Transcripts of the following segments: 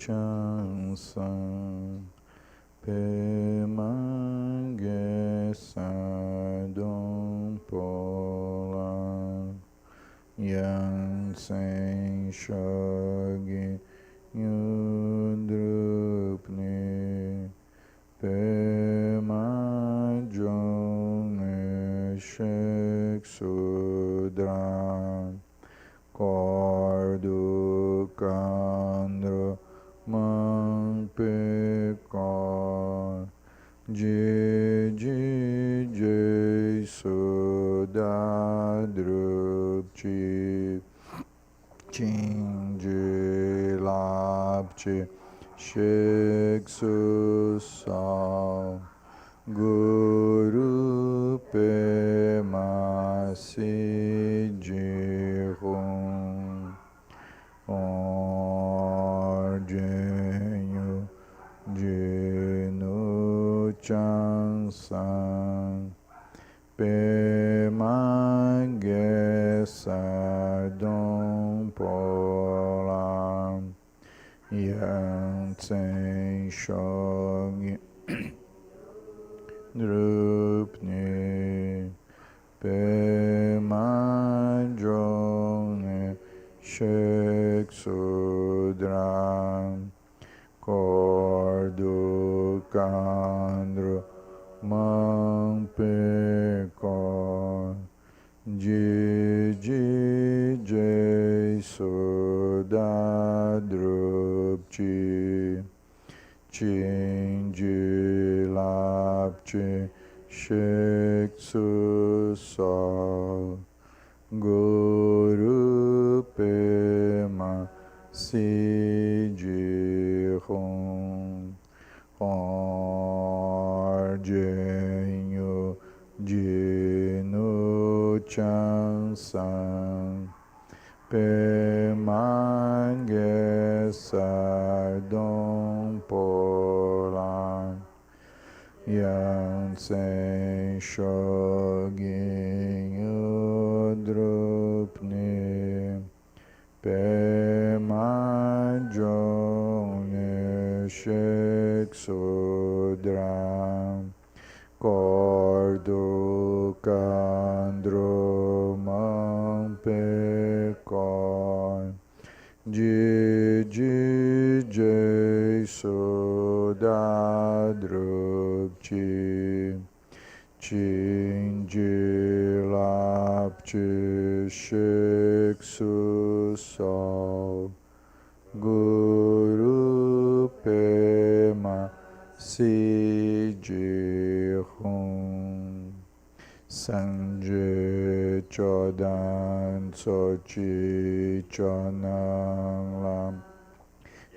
Chansang Pemange Sadom Pola Yang Sen Shogi Yudrupni Pemajone Shek Sudran Cordo Candro Mampecor Jiji Sudadrupchi Chinji Lapchi Shek Susal Guru Pema Sijihun Ordenho Dino Chansan Pemagesa Dom Polam Yansen Shogi Drupni Pemajone Shek Sudram Cordo Candro Mampecor Jiji Sudadrupchi Chinji Lapchi Shek Susal Guru Pema Sijihun Ordenho Dino Chansan Pemagesa Dom Pola Yansen Shogi Yudrupni Pemajone Shek Sudram Cordo Candro Mampecor Jiji Sudadrupchi Chinji Lapchi Shek Susal Guru Pema Sijihun Sanje Chodan Sochi Chonang Lam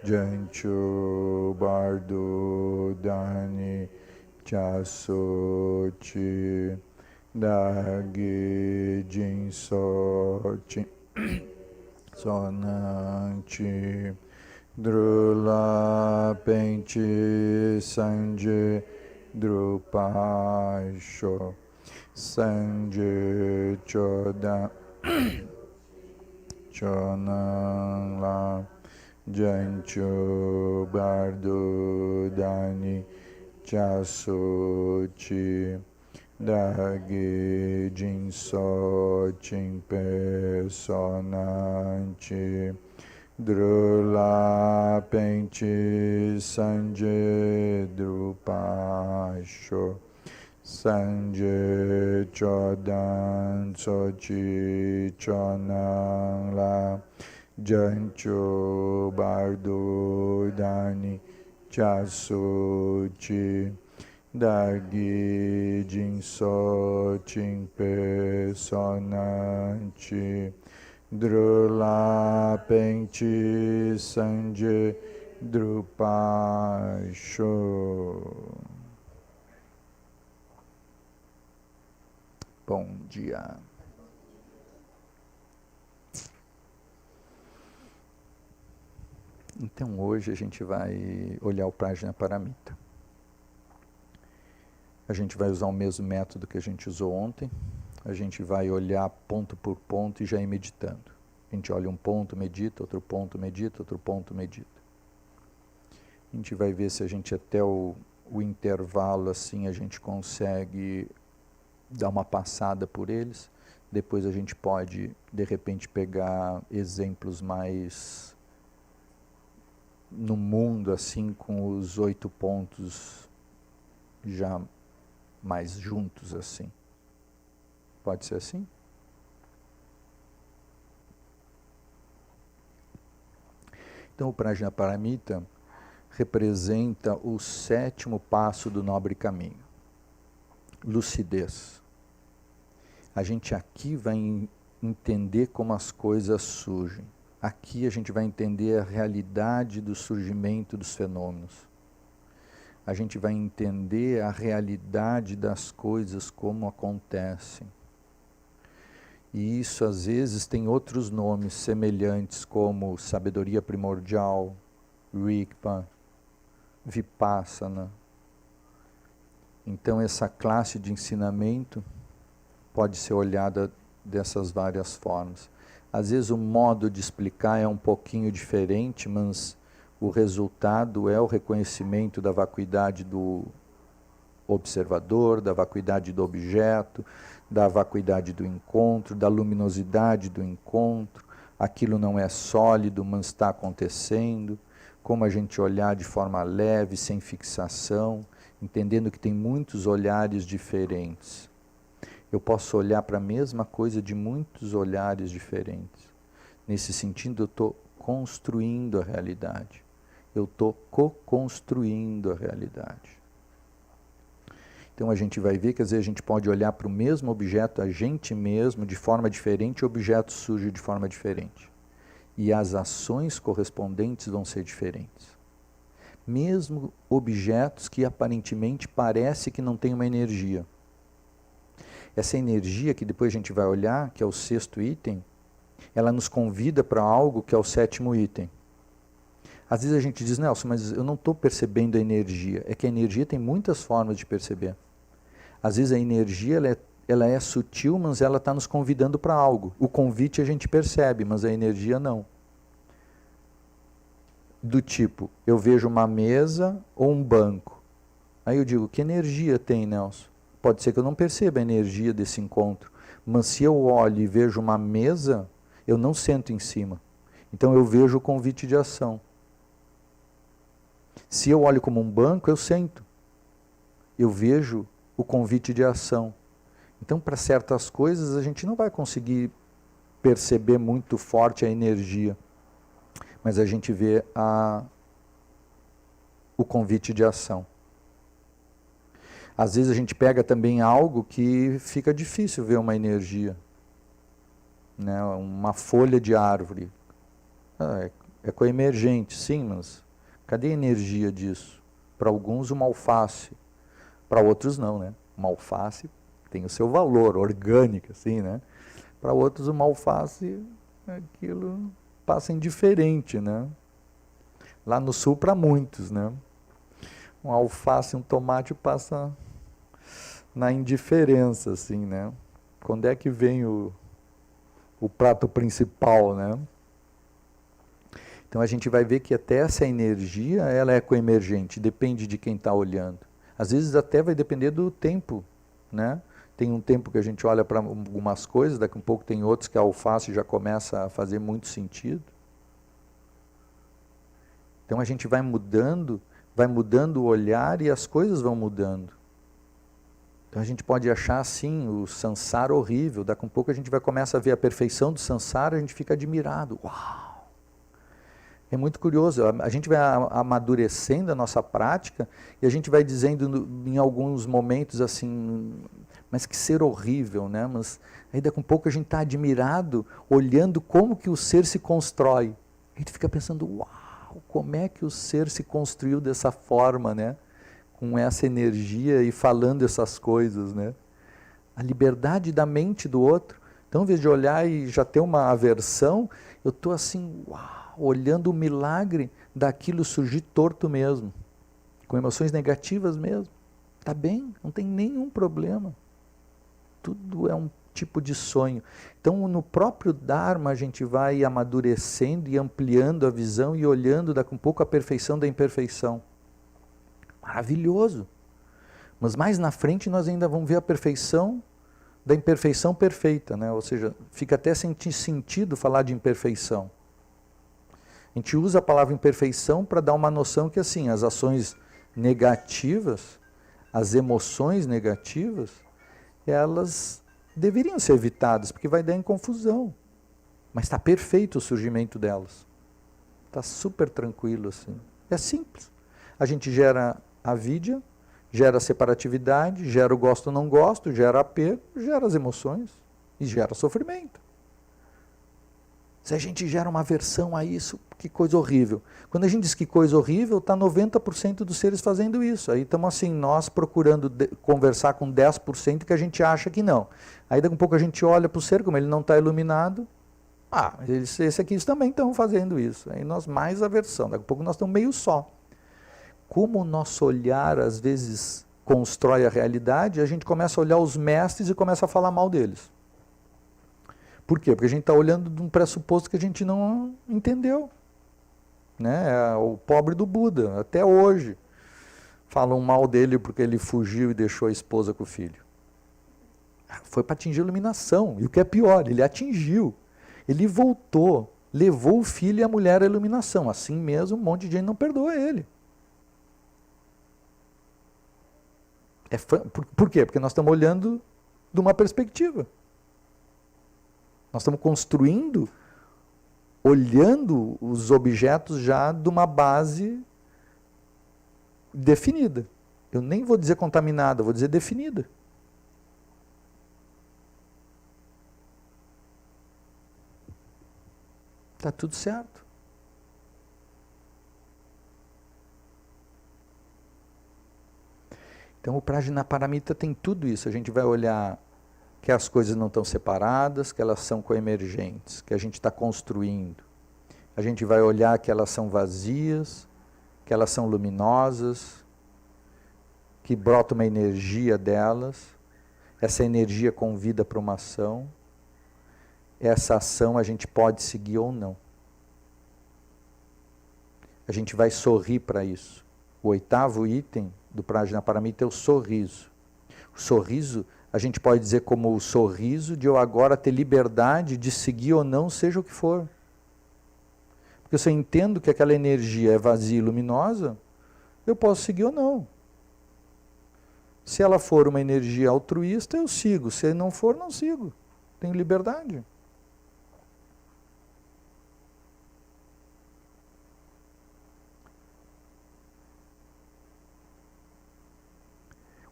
Janchu Bardo Dani Chasochi Dagi Jinsochi Sonanchi Drula Penchi Sanje Drupasho Sanje Chodan Chonang Jancho Bardo Dani Chasochi Dagi Jinso Chimpe Sonanchi Drula Penchi Sanje Drupasho Sanje Chodan Sochi Chonang La Jancho Bardo Dani Chasochi Dagi Jinso Chimpe Sonanchi Drula Penchi Sanje Drupasho. Bom dia. Então hoje a gente vai olhar o Prajnaparamita. A gente vai usar o mesmo método que a gente usou ontem. A gente vai olhar ponto por ponto e já ir meditando. A gente olha um ponto, medita, outro ponto, medita, outro ponto, medita. A gente vai ver se a gente até o intervalo assim a gente consegue dar uma passada por eles. Depois a gente pode, de repente, pegar exemplos mais no mundo, assim, com os 8 pontos já mais juntos, assim. Pode ser assim? Então, o Prajnaparamita representa o 7º passo do nobre caminho. Lucidez. A gente aqui vai entender como as coisas surgem. Aqui a gente vai entender a realidade do surgimento dos fenômenos. A gente vai entender a realidade das coisas como acontecem. E isso às vezes tem outros nomes semelhantes como sabedoria primordial, Rigpa, Vipassana. Então essa classe de ensinamento pode ser olhada dessas várias formas. Às vezes o modo de explicar é um pouquinho diferente, mas o resultado é o reconhecimento da vacuidade do observador, da vacuidade do objeto, da vacuidade do encontro, da luminosidade do encontro. Aquilo não é sólido, mas está acontecendo. Como a gente olhar de forma leve, sem fixação, entendendo que tem muitos olhares diferentes. Eu posso olhar para a mesma coisa de muitos olhares diferentes. Nesse sentido, eu estou construindo a realidade. Eu estou co-construindo a realidade. Então a gente vai ver que às vezes a gente pode olhar para o mesmo objeto, a gente mesmo, de forma diferente, e o objeto surge de forma diferente. E as ações correspondentes vão ser diferentes. Mesmo objetos que aparentemente parece que não têm uma energia. Essa energia que depois a gente vai olhar, que é o 6º item, ela nos convida para algo que é o 7º item. Às vezes a gente diz, Nelson, mas eu não estou percebendo a energia. É que a energia tem muitas formas de perceber. Às vezes a energia ela é sutil, mas ela está nos convidando para algo. O convite a gente percebe, mas a energia não. Do tipo, eu vejo uma mesa ou um banco. Aí eu digo, que energia tem, Nelson? Pode ser que eu não perceba a energia desse encontro, mas se eu olho e vejo uma mesa, eu não sento em cima. Então eu vejo o convite de ação. Se eu olho como um banco, eu sento. Eu vejo o convite de ação. Então, para certas coisas, a gente não vai conseguir perceber muito forte a energia, mas a gente vê o convite de ação. Às vezes a gente pega também algo que fica difícil ver uma energia, né? Uma folha de árvore. É coemergente, sim, mas cadê a energia disso? Para alguns uma alface, para outros não, né? Uma alface tem o seu valor orgânico, assim, né? Para outros uma alface, aquilo passa indiferente, né? Lá no sul para muitos, né? Um alface, um tomate passa na indiferença, assim, né? Quando é que vem o prato principal, né? Então a gente vai ver que até essa energia, ela é coemergente, depende de quem está olhando. Às vezes até vai depender do tempo, né? Tem um tempo que a gente olha para algumas coisas, daqui a um pouco tem outros que a alface já começa a fazer muito sentido. Então a gente vai mudando o olhar e as coisas vão mudando. Então a gente pode achar assim o samsara horrível, daqui a um pouco a gente vai começar a ver a perfeição do samsara, a gente fica admirado. Uau! É muito curioso, a gente vai amadurecendo a nossa prática e a gente vai dizendo em alguns momentos assim, mas que ser horrível, né? Mas aí daqui a um pouco a gente está admirado, olhando como que o ser se constrói. A gente fica pensando, uau, como é que o ser se construiu dessa forma, né? Com essa energia e falando essas coisas, né? A liberdade da mente do outro. Então, ao invés de olhar e já ter uma aversão, eu estou assim, uau, olhando o milagre daquilo surgir torto mesmo, com emoções negativas mesmo. Está bem, não tem nenhum problema. Tudo é um tipo de sonho. Então, no próprio Dharma, a gente vai amadurecendo e ampliando a visão e olhando daqui um pouco a perfeição da imperfeição. Maravilhoso! Mas mais na frente nós ainda vamos ver a perfeição da imperfeição perfeita, né? Ou seja, fica até sem sentido falar de imperfeição. A gente usa a palavra imperfeição para dar uma noção que assim, as ações negativas, as emoções negativas, elas deveriam ser evitadas, porque vai dar em confusão. Mas está perfeito o surgimento delas. Está super tranquilo assim. É simples. A gente gera avidya, gera separatividade, gera o gosto ou não gosto, gera apego, gera as emoções e gera sofrimento. Se a gente gera uma aversão a isso, que coisa horrível. Quando a gente diz que coisa horrível, está 90% dos seres fazendo isso. Aí estamos assim, nós procurando conversar com 10% que a gente acha que não. Aí daqui a pouco a gente olha para o ser, como ele não está iluminado, esse aqui também estão fazendo isso. Aí nós mais aversão, daqui a pouco nós estamos meio só. Como o nosso olhar às vezes constrói a realidade, a gente começa a olhar os mestres e começa a falar mal deles. Por quê? Porque a gente está olhando de um pressuposto que a gente não entendeu. Né? É o pobre do Buda, até hoje. Falam mal dele porque ele fugiu e deixou a esposa com o filho. Foi para atingir a iluminação. E o que é pior, ele atingiu. Ele voltou, levou o filho e a mulher à iluminação. Assim mesmo, um monte de gente não perdoa ele. Por quê? Porque nós estamos olhando de uma perspectiva. Nós estamos construindo, olhando os objetos já de uma base definida. Eu nem vou dizer contaminada, vou dizer definida. Está tudo certo. Então o Prajnaparamita tem tudo isso. A gente vai olhar que as coisas não estão separadas, que elas são coemergentes, que a gente está construindo. A gente vai olhar que elas são vazias, que elas são luminosas, que brota uma energia delas, essa energia convida para uma ação, essa ação a gente pode seguir ou não. A gente vai sorrir para isso. O 8º item do Prajnaparamita é o sorriso. O sorriso, a gente pode dizer como o sorriso de eu agora ter liberdade de seguir ou não, seja o que for. Porque se eu entendo que aquela energia é vazia e luminosa, eu posso seguir ou não. Se ela for uma energia altruísta, eu sigo. Se não for, não sigo. Tenho liberdade.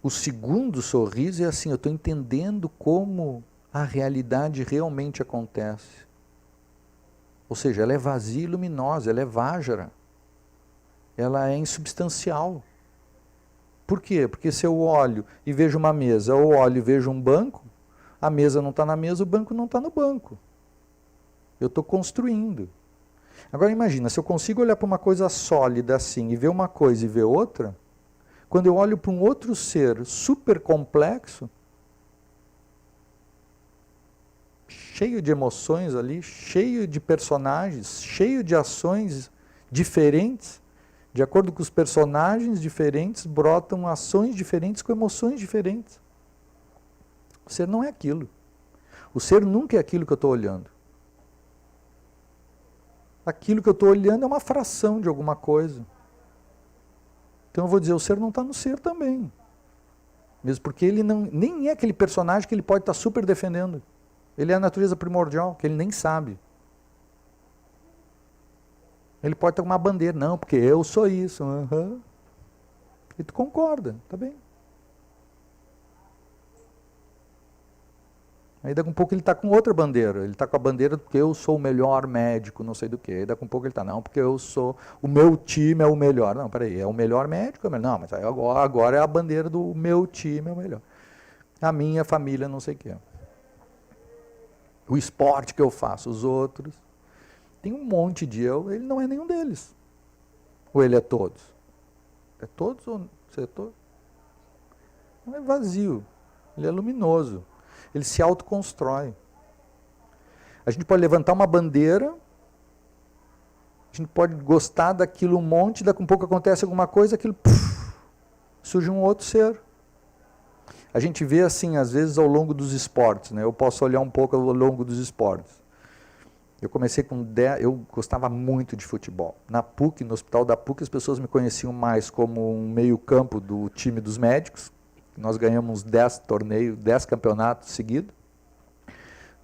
O segundo sorriso é assim, eu estou entendendo como a realidade realmente acontece. Ou seja, ela é vazia e luminosa, ela é vajra. Ela é insubstancial. Por quê? Porque se eu olho e vejo uma mesa, ou olho e vejo um banco, a mesa não está na mesa, o banco não está no banco. Eu estou construindo. Agora imagina, se eu consigo olhar para uma coisa sólida assim, e ver uma coisa e ver outra, quando eu olho para um outro ser super complexo, cheio de emoções ali, cheio de personagens, cheio de ações diferentes, de acordo com os personagens diferentes, brotam ações diferentes com emoções diferentes. O ser não é aquilo. O ser nunca é aquilo que eu estou olhando. Aquilo que eu estou olhando é uma fração de alguma coisa. Então eu vou dizer, o ser não está no ser também. Mesmo porque ele não, nem é aquele personagem que ele pode estar super defendendo. Ele é a natureza primordial, que ele nem sabe. Ele pode estar com uma bandeira, não, porque eu sou isso. E tu concorda, tá bem. Aí daqui a um pouco ele está com outra bandeira. Ele está com a bandeira porque eu sou o melhor médico, não sei do que. Aí daqui a um pouco ele está, não, porque eu sou, o meu time é o melhor. Não, peraí, é o melhor médico? Não, mas agora é a bandeira do meu time é o melhor. A minha família não sei o que. O esporte que eu faço, os outros. Tem um monte de eu, ele não é nenhum deles. Ou ele é todos? É todos ou você é todos? Não é vazio, ele é luminoso. ele se autoconstrói. A gente pode levantar uma bandeira, a gente pode gostar daquilo um monte, daqui a pouco acontece alguma coisa, aquilo surge um outro ser. A gente vê assim, às vezes, ao longo dos esportes, né? Eu posso olhar um pouco ao longo dos esportes. Eu comecei com 10, eu gostava muito de futebol. Na PUC, no hospital da PUC, as pessoas me conheciam mais como um meio-campo do time dos médicos. Nós ganhamos 10 torneios, 10 campeonatos seguidos,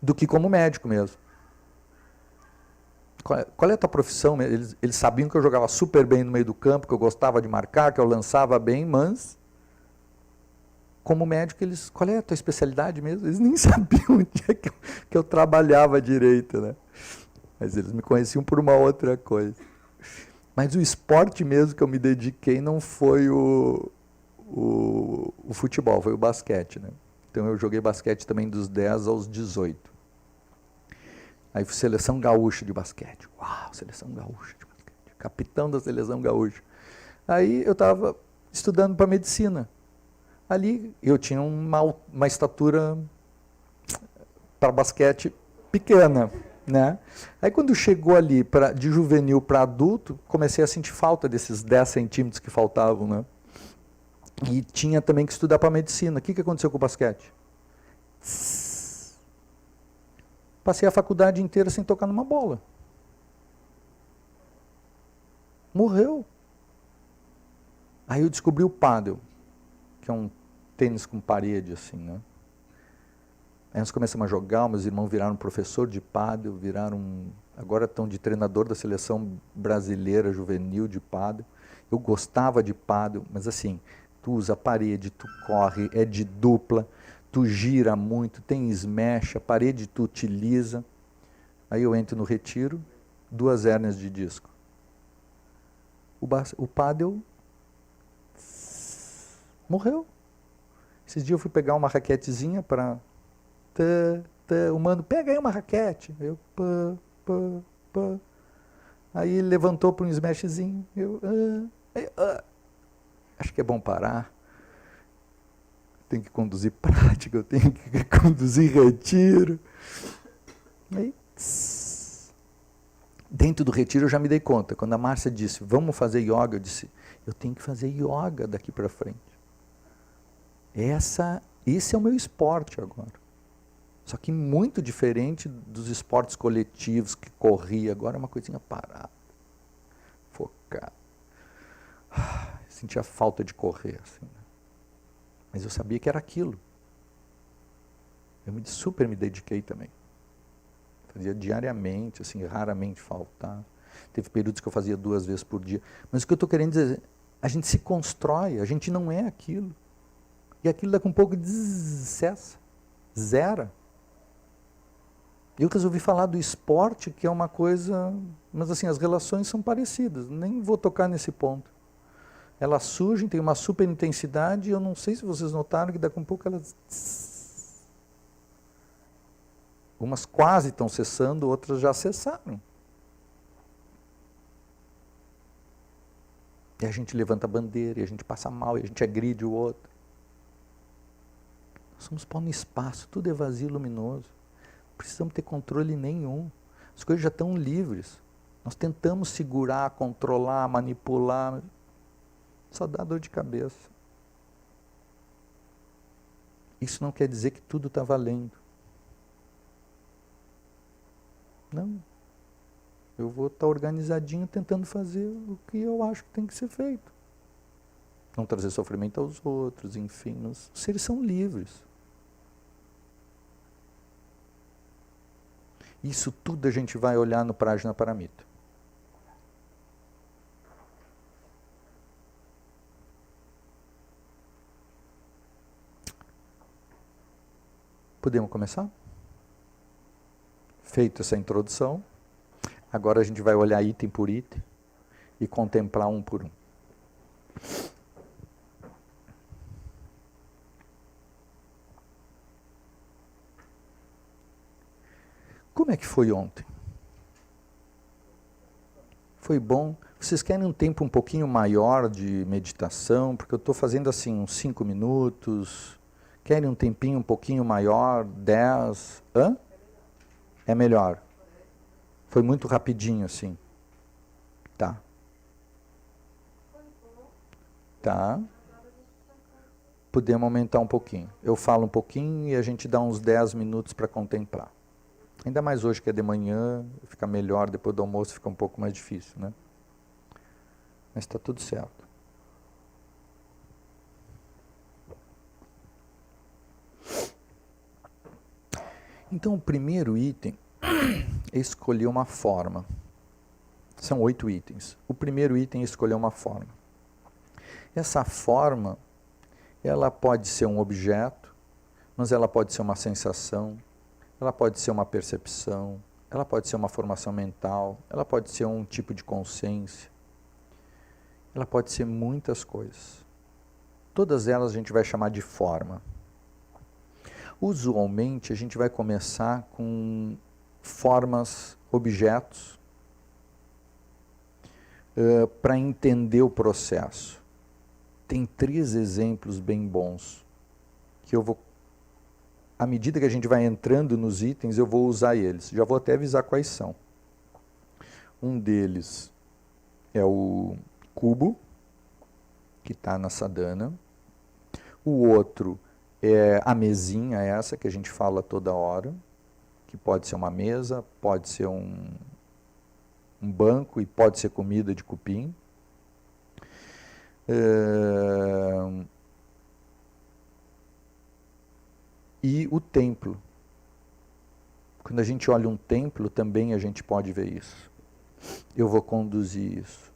do que como médico mesmo. Qual é a tua profissão? Eles sabiam que eu jogava super bem no meio do campo, que eu gostava de marcar, que eu lançava bem, mas como médico, qual é a tua especialidade mesmo? Eles nem sabiam onde é que eu trabalhava direito, né? Mas eles me conheciam por uma outra coisa. Mas o esporte mesmo que eu me dediquei não foi o futebol, foi o basquete, né? Então eu joguei basquete também dos 10 aos 18. Aí fui seleção gaúcha de basquete. Uau, seleção gaúcha de basquete. Capitão da seleção gaúcha. Aí eu estava estudando para medicina. Ali eu tinha uma estatura para basquete pequena, né? Aí quando chegou ali de juvenil para adulto, comecei a sentir falta desses 10 centímetros que faltavam, né? E tinha também que estudar para medicina. O que aconteceu com o basquete? Passei a faculdade inteira sem tocar numa bola. Morreu. Aí eu descobri o pádel, que é um tênis com parede, assim, né? Aí nós começamos a jogar, meus irmãos viraram professor de pádel, agora estão de treinador da seleção brasileira juvenil de pádel. Eu gostava de pádel, mas assim, tu usa a parede, tu corre, é de dupla, tu gira muito, tem smash, a parede tu utiliza. Aí eu entro no retiro, 2 hérnias de disco. O pádel morreu. Esses dias eu fui pegar uma raquetezinha para... O mano, pega aí uma raquete. Eu, pá. Aí ele levantou para um smashzinho. Acho que é bom parar. Tem que conduzir prática, eu tenho que conduzir retiro. Aí, dentro do retiro eu já me dei conta. Quando a Márcia disse, vamos fazer yoga, eu disse, eu tenho que fazer yoga daqui para frente. Esse é o meu esporte agora. Só que muito diferente dos esportes coletivos que corria. Agora é uma coisinha parada, focada. Sentia falta de correr, assim, né? Mas eu sabia que era aquilo. Eu super me dediquei também. Fazia diariamente, assim, raramente faltar. Teve períodos que eu fazia 2 vezes por dia. Mas o que eu estou querendo dizer, a gente se constrói, a gente não é aquilo. E aquilo daqui a um pouco cessa, zera. Eu resolvi falar do esporte, que é uma coisa... Mas assim, as relações são parecidas, nem vou tocar nesse ponto. Elas surgem, tem uma super intensidade, e eu não sei se vocês notaram que daqui a um pouco elas... Umas quase estão cessando, outras já cessaram. E a gente levanta a bandeira, e a gente passa mal, e a gente agride o outro. Nós somos pau no espaço, tudo é vazio e luminoso. Não precisamos ter controle nenhum. As coisas já estão livres. Nós tentamos segurar, controlar, manipular, só dá dor de cabeça. Isso não quer dizer que tudo está valendo. Não. Eu vou estar organizadinho tentando fazer o que eu acho que tem que ser feito. Não trazer sofrimento aos outros, enfim. Os seres são livres. Isso tudo a gente vai olhar no Prajnaparamita. Podemos começar? Feita essa introdução, agora a gente vai olhar item por item e contemplar um por um. Como é que foi ontem? Foi bom? Vocês querem um tempo um pouquinho maior de meditação? Porque eu estou fazendo assim uns 5 minutos. Querem um tempinho um pouquinho maior, 10? Hã? É melhor. Foi muito rapidinho, assim. Tá. Tá. Podemos aumentar um pouquinho. Eu falo um pouquinho e a gente dá uns 10 minutos para contemplar. Ainda mais hoje que é de manhã, fica melhor, depois do almoço fica um pouco mais difícil, né? Mas está tudo certo. Então, o primeiro item é escolher uma forma. São 8 itens. O primeiro item é escolher uma forma. Essa forma, ela pode ser um objeto, mas ela pode ser uma sensação, ela pode ser uma percepção, ela pode ser uma formação mental, ela pode ser um tipo de consciência, ela pode ser muitas coisas. Todas elas a gente vai chamar de forma. Usualmente a gente vai começar com formas, objetos, para entender o processo. Tem 3 exemplos bem bons, que eu vou, à medida que a gente vai entrando nos itens, eu vou usar eles. Já vou até avisar quais são. Um deles é o cubo, que está na sadhana. O outro é a mesinha essa, que a gente fala toda hora, que pode ser uma mesa, pode ser um banco e pode ser comida de cupim. E o templo. Quando a gente olha um templo, também a gente pode ver isso. Eu vou conduzir isso.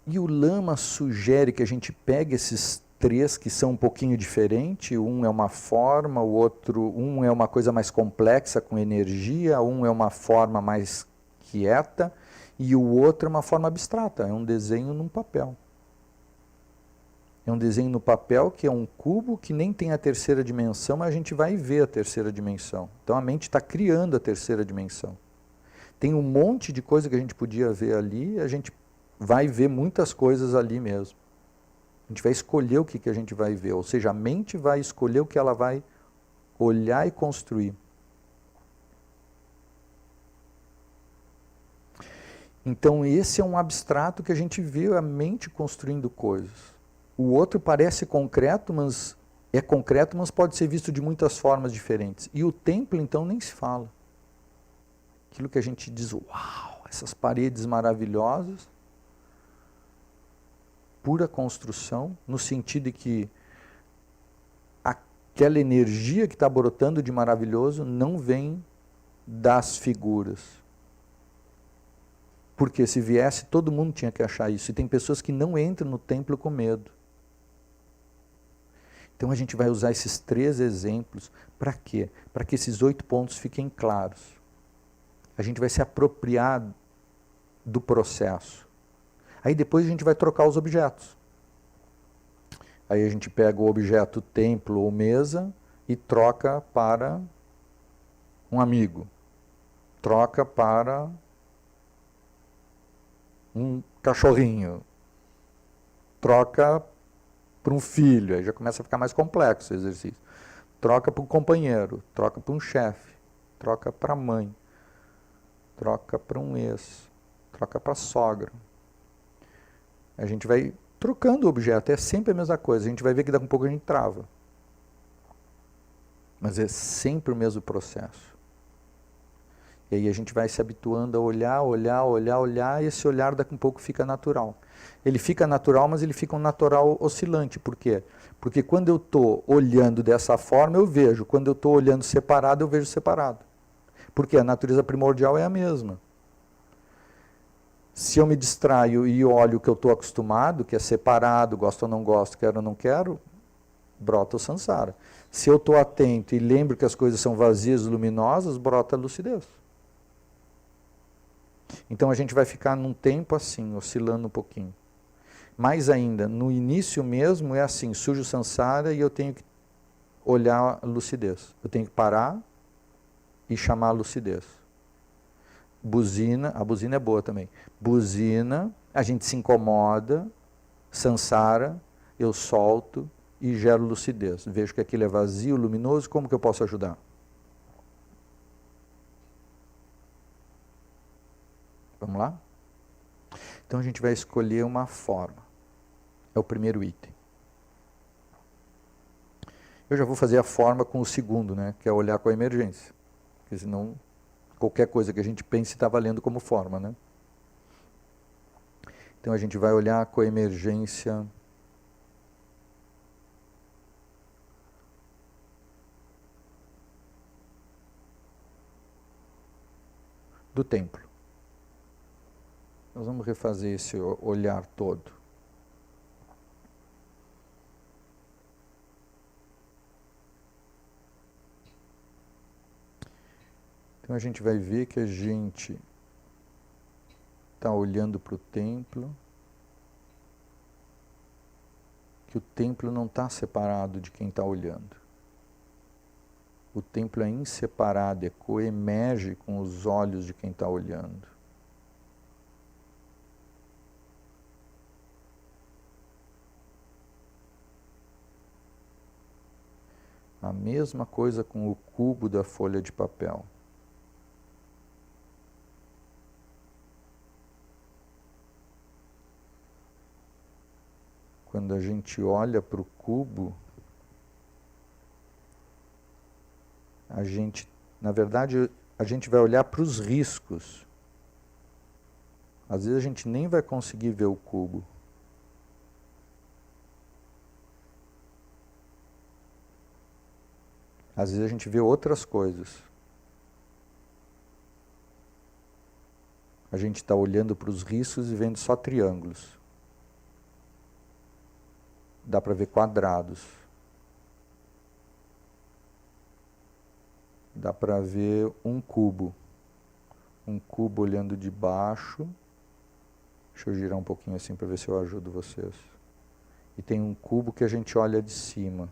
E o Lama sugere que a gente pegue esses 3 que são um pouquinho diferentes. Um é uma forma, o outro, um é uma coisa mais complexa com energia, um é uma forma mais quieta e o outro é uma forma abstrata, é um desenho num papel. É um desenho no papel que é um cubo que nem tem a terceira dimensão, mas a gente vai ver a terceira dimensão. Então a mente está criando a terceira dimensão. Tem um monte de coisa que a gente podia ver ali, a gente vai ver muitas coisas ali mesmo. A gente vai escolher o que a gente vai ver, ou seja, a mente vai escolher o que ela vai olhar e construir. Então esse é um abstrato que a gente vê a mente construindo coisas. O outro parece concreto, mas é concreto, mas pode ser visto de muitas formas diferentes. E o templo, então, nem se fala. Aquilo que a gente diz, uau, essas paredes maravilhosas, pura construção, no sentido de que aquela energia que está brotando de maravilhoso não vem das figuras. Porque se viesse, todo mundo tinha que achar isso. E tem pessoas que não entram no templo com medo. Então a gente vai usar esses 3 exemplos. Para quê? Para que esses 8 pontos fiquem claros. A gente vai se apropriar do processo. Aí depois a gente vai trocar os objetos. Aí a gente pega o objeto templo ou mesa e troca para um amigo. Troca para um cachorrinho. Troca para um filho. Aí já começa a ficar mais complexo o exercício. Troca para um companheiro. Troca para um chefe. Troca para a mãe. Troca para um ex. Troca para a sogra. A gente vai trocando o objeto, é sempre a mesma coisa. A gente vai ver que daqui a pouco a gente trava. Mas é sempre o mesmo processo. E aí a gente vai se habituando a olhar, e esse olhar daqui a pouco fica natural. Ele fica natural, mas ele fica um natural oscilante. Por quê? Porque quando eu estou olhando dessa forma, eu vejo. Quando eu estou olhando separado, eu vejo separado. Porque a natureza primordial é a mesma. Se eu me distraio e olho o que eu estou acostumado, que é separado, gosto ou não gosto, quero ou não quero, brota o samsara. Se eu estou atento e lembro que as coisas são vazias e luminosas, brota a lucidez. Então a gente vai ficar num tempo assim, oscilando um pouquinho. Mais ainda, no início mesmo é assim, surge o samsara e eu tenho que olhar a lucidez. Eu tenho que parar e chamar a lucidez. Buzina, a buzina é boa também. Buzina, A gente se incomoda, sansara, eu solto e gero lucidez. Vejo que aquilo é vazio, luminoso, como que eu posso ajudar? Vamos lá? Então a gente vai escolher uma forma. É o primeiro item. Eu já vou fazer a forma com o segundo, né? Que é olhar com a emergência. Porque senão qualquer coisa que a gente pense está valendo como forma, né? Então a gente vai olhar com a emergência do templo. Nós vamos refazer esse olhar todo. Então a gente vai ver que a gente está olhando para o templo, que o templo não está separado de quem está olhando. O templo é inseparável, coemerge com os olhos de quem está olhando. A mesma coisa com o cubo da folha de papel. Quando a gente olha para o cubo, na verdade, a gente vai olhar para os riscos. Às vezes a gente nem vai conseguir ver o cubo. Às vezes a gente vê outras coisas. A gente está olhando para os riscos e vendo só triângulos. Dá para ver quadrados. Dá para ver um cubo. Um cubo olhando de baixo. Deixa eu girar um pouquinho assim para ver se eu ajudo vocês. E tem um cubo que a gente olha de cima.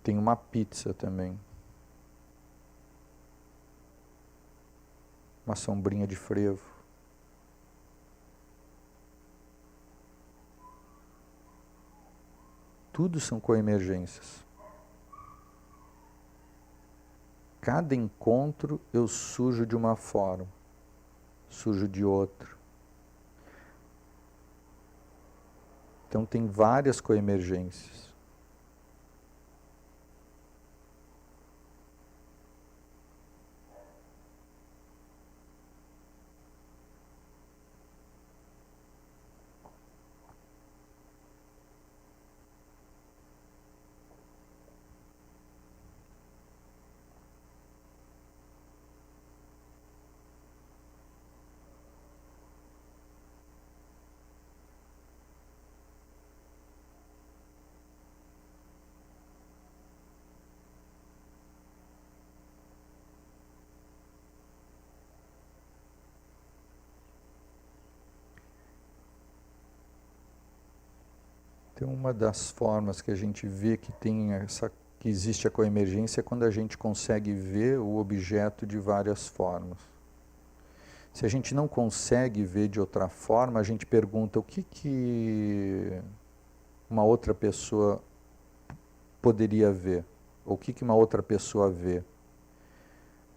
Tem uma pizza também. Uma sombrinha de frevo. Tudo são coemergências. Cada encontro eu sujo de uma forma, sujo de outra. Então tem várias coemergências. Então, uma das formas que a gente vê que existe a coemergência é quando a gente consegue ver o objeto de várias formas. Se a gente não consegue ver de outra forma, a gente pergunta o que uma outra pessoa poderia ver, ou o que uma outra pessoa vê.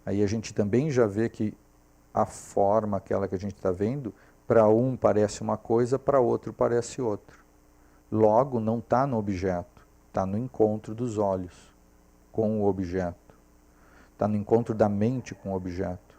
Aí a gente também já vê que a forma, aquela que a gente está vendo, para um parece uma coisa, para outro parece outra. Logo, não está no objeto, está no encontro dos olhos com o objeto. Está no encontro da mente com o objeto.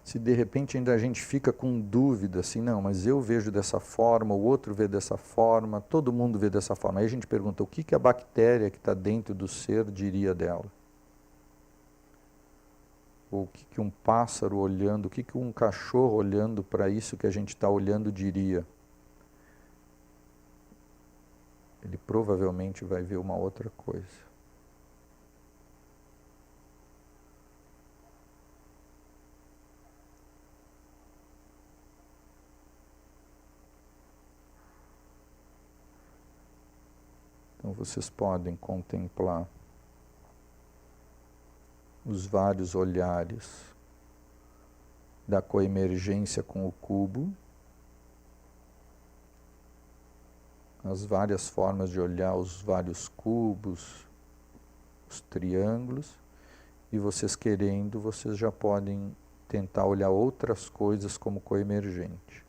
Se de repente ainda a gente fica com dúvida, assim, não, mas eu vejo dessa forma, o outro vê dessa forma, todo mundo vê dessa forma. Aí a gente pergunta, o que a bactéria que está dentro do ser diria dela? Ou o que um pássaro olhando, o que um cachorro olhando para isso que a gente está olhando diria? Ele provavelmente vai ver uma outra coisa. vocês podem contemplar os vários olhares da coemergência com o cubo, as várias formas de olhar os vários cubos, os triângulos, e vocês querendo, vocês já podem tentar olhar outras coisas como coemergente.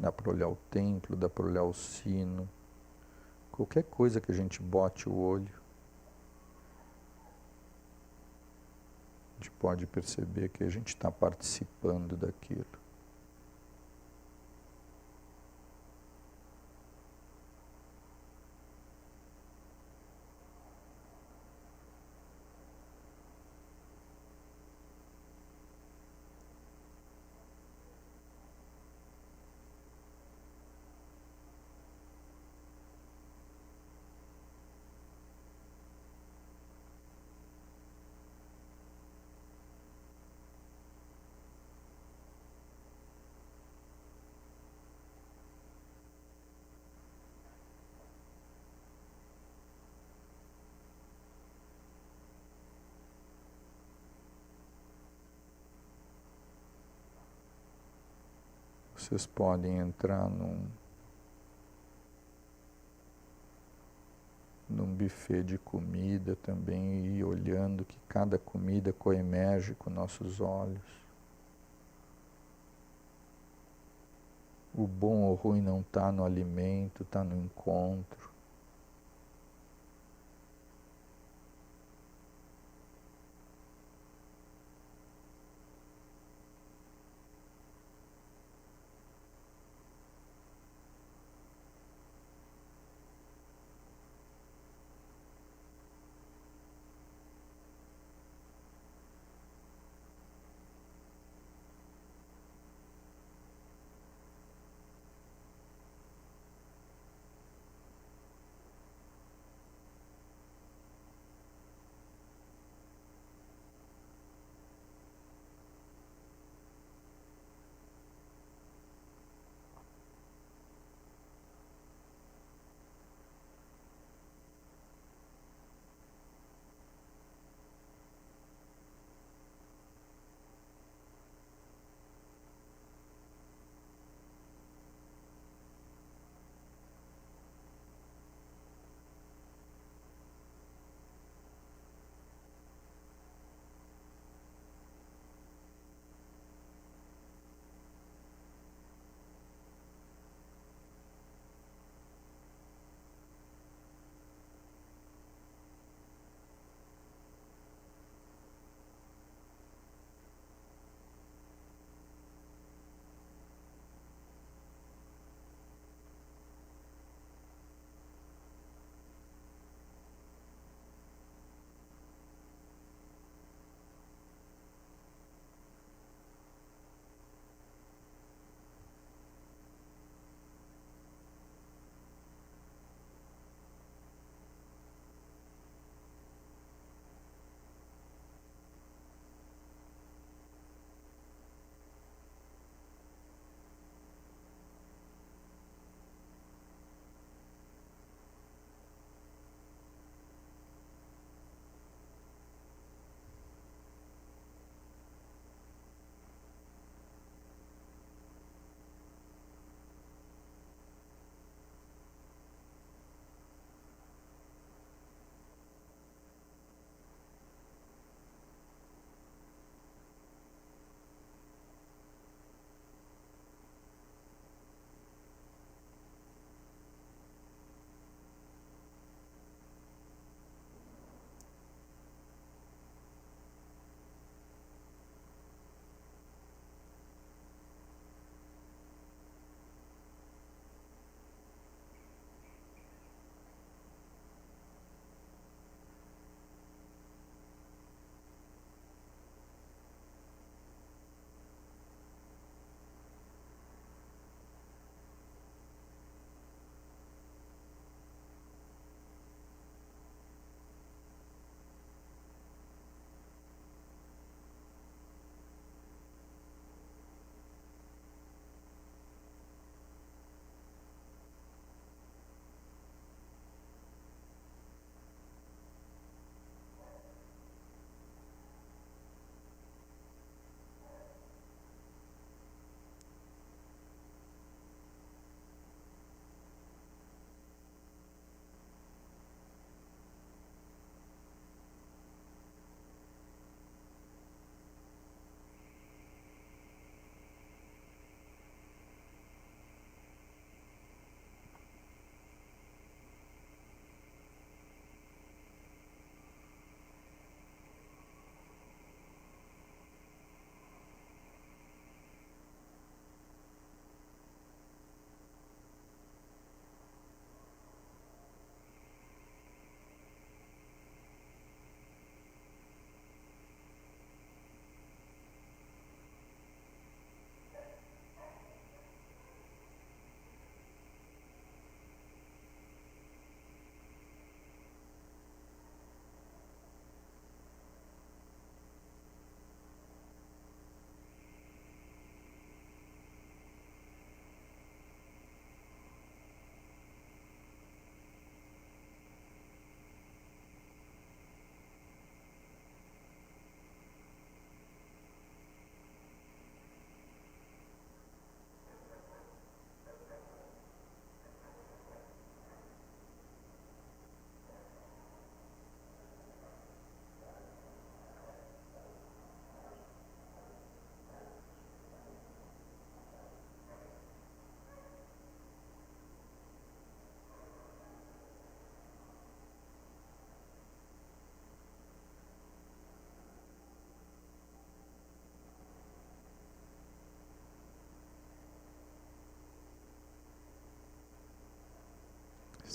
Dá para olhar o templo, dá para olhar o sino, qualquer coisa que a gente bote o olho, a gente pode perceber que a gente está participando daquilo. Vocês podem entrar num buffet de comida também e ir olhando que cada comida coemerge com nossos olhos. O bom ou ruim não está no alimento, está no encontro.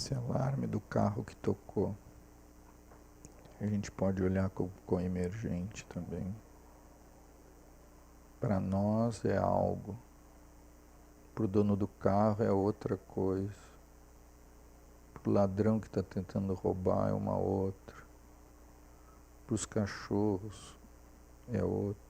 esse alarme do carro que tocou. A gente pode olhar com emergente também. Para nós é algo, para o dono do carro é outra coisa, para o ladrão que está tentando roubar é uma outra, para os cachorros é outra.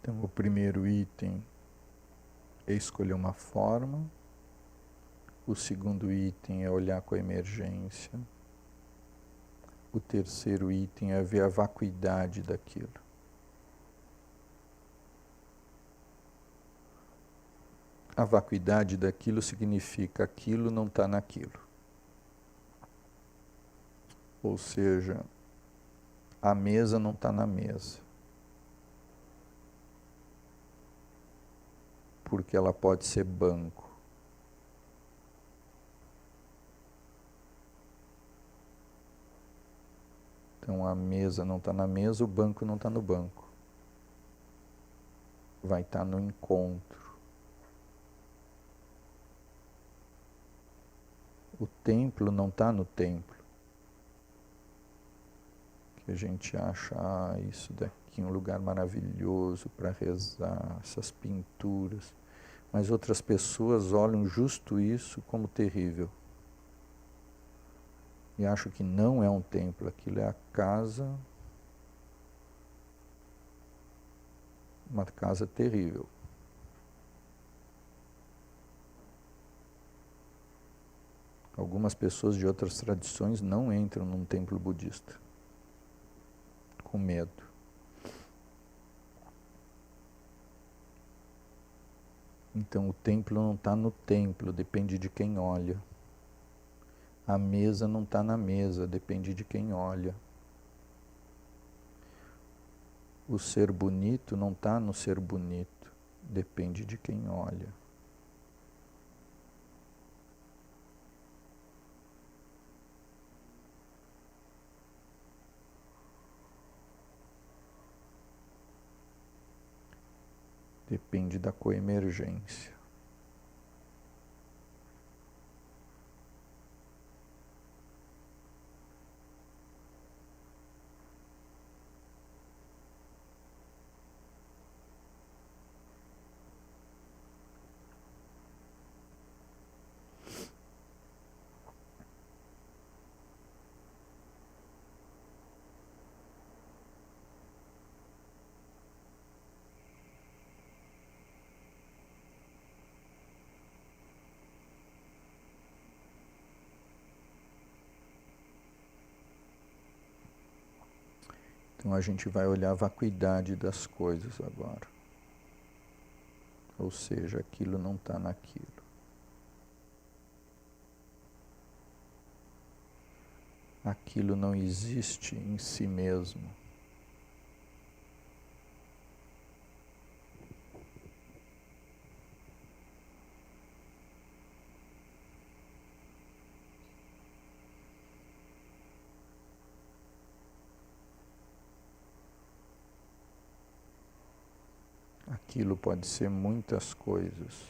Então, o primeiro item é escolher uma forma. O segundo item é olhar com a emergência. O terceiro item é ver a vacuidade daquilo. A vacuidade daquilo significa aquilo não está naquilo. Ou seja, a mesa não está na mesa. Porque ela pode ser banco. Então a mesa não está na mesa, o banco não está no banco. Vai estar no encontro. O templo não está no templo. Que a gente acha, isso daqui é um lugar maravilhoso para rezar, essas pinturas. Mas outras pessoas olham justo isso como terrível. E acham que não é um templo, aquilo é a casa, uma casa terrível. Algumas pessoas de outras tradições não entram num templo budista, com medo. Então o templo não está no templo, depende de quem olha. A mesa não está na mesa, depende de quem olha. O ser bonito não está no ser bonito, depende de quem olha. Depende da coemergência. Então a gente vai olhar a vacuidade das coisas agora. Ou seja, aquilo não está naquilo. Aquilo não existe em si mesmo. Aquilo pode ser muitas coisas.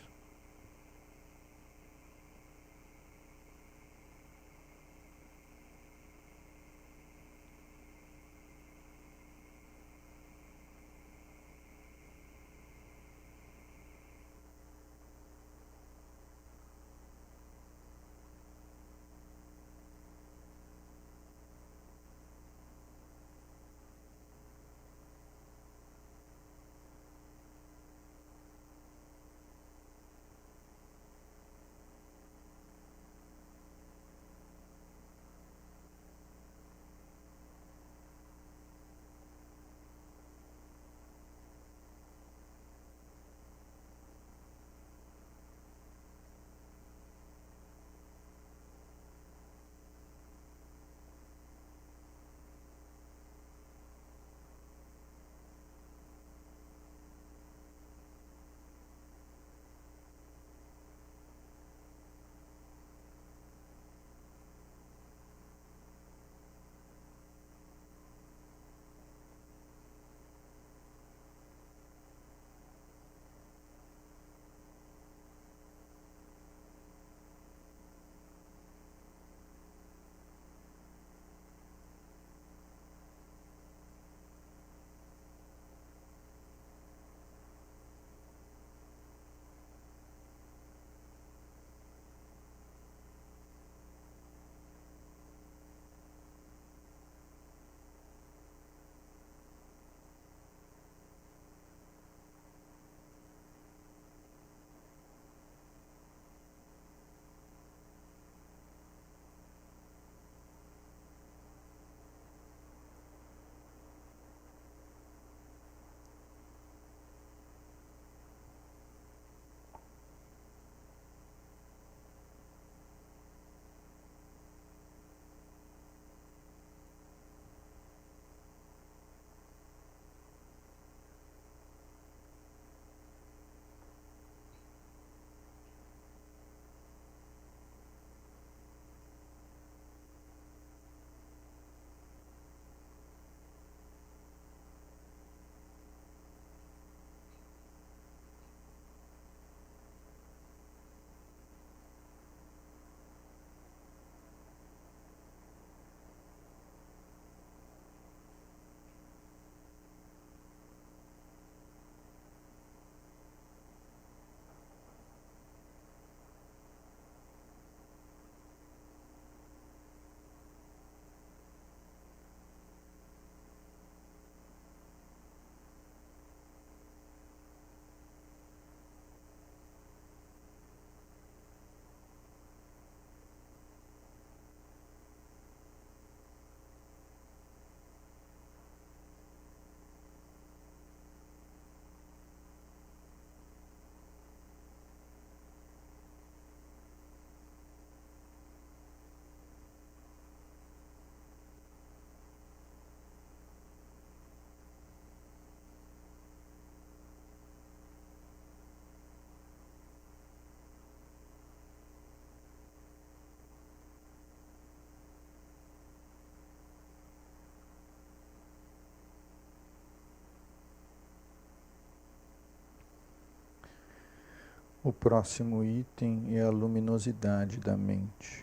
O próximo item é a luminosidade da mente.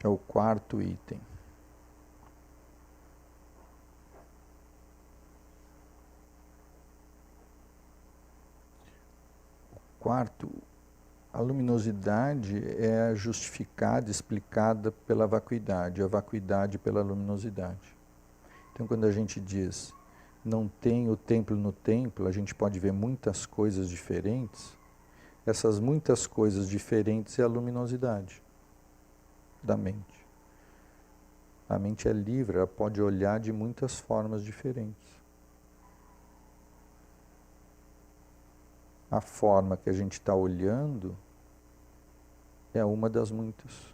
É o quarto item. Quarto, a luminosidade é justificada, explicada pela vacuidade, a vacuidade pela luminosidade. Então, quando a gente diz, não tem o templo no templo, a gente pode ver muitas coisas diferentes. Essas muitas coisas diferentes é a luminosidade da mente. A mente é livre, ela pode olhar de muitas formas diferentes. A forma que a gente está olhando é uma das muitas.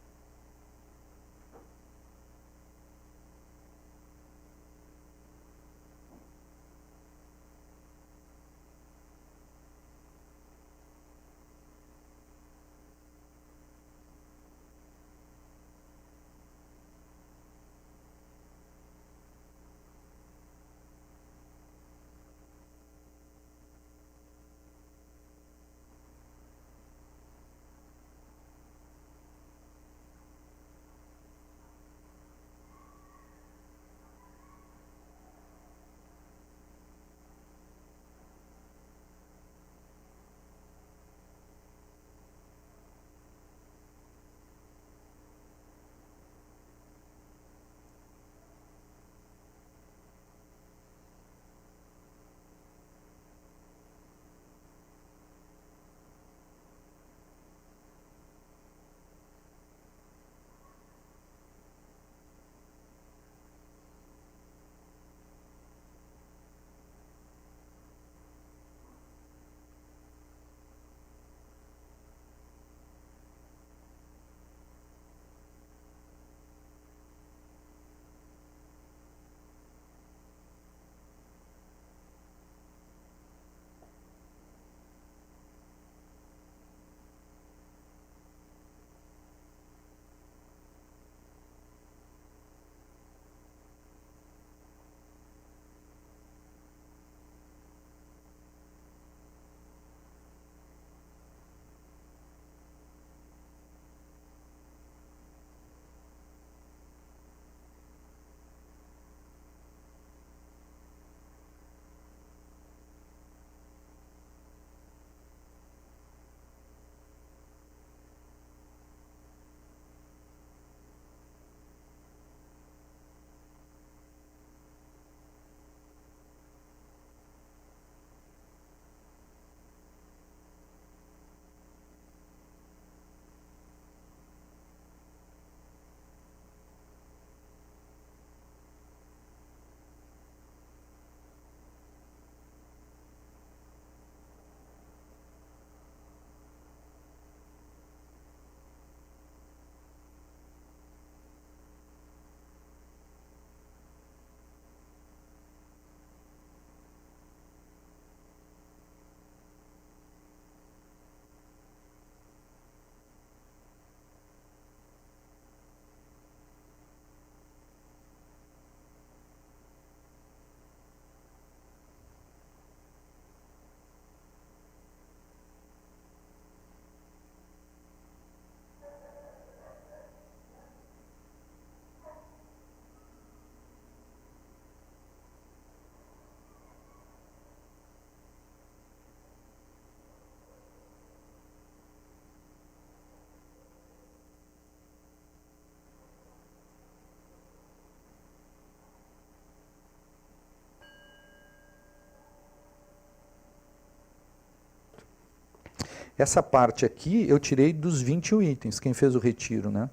Essa parte aqui eu tirei dos 21 itens, quem fez o retiro, né?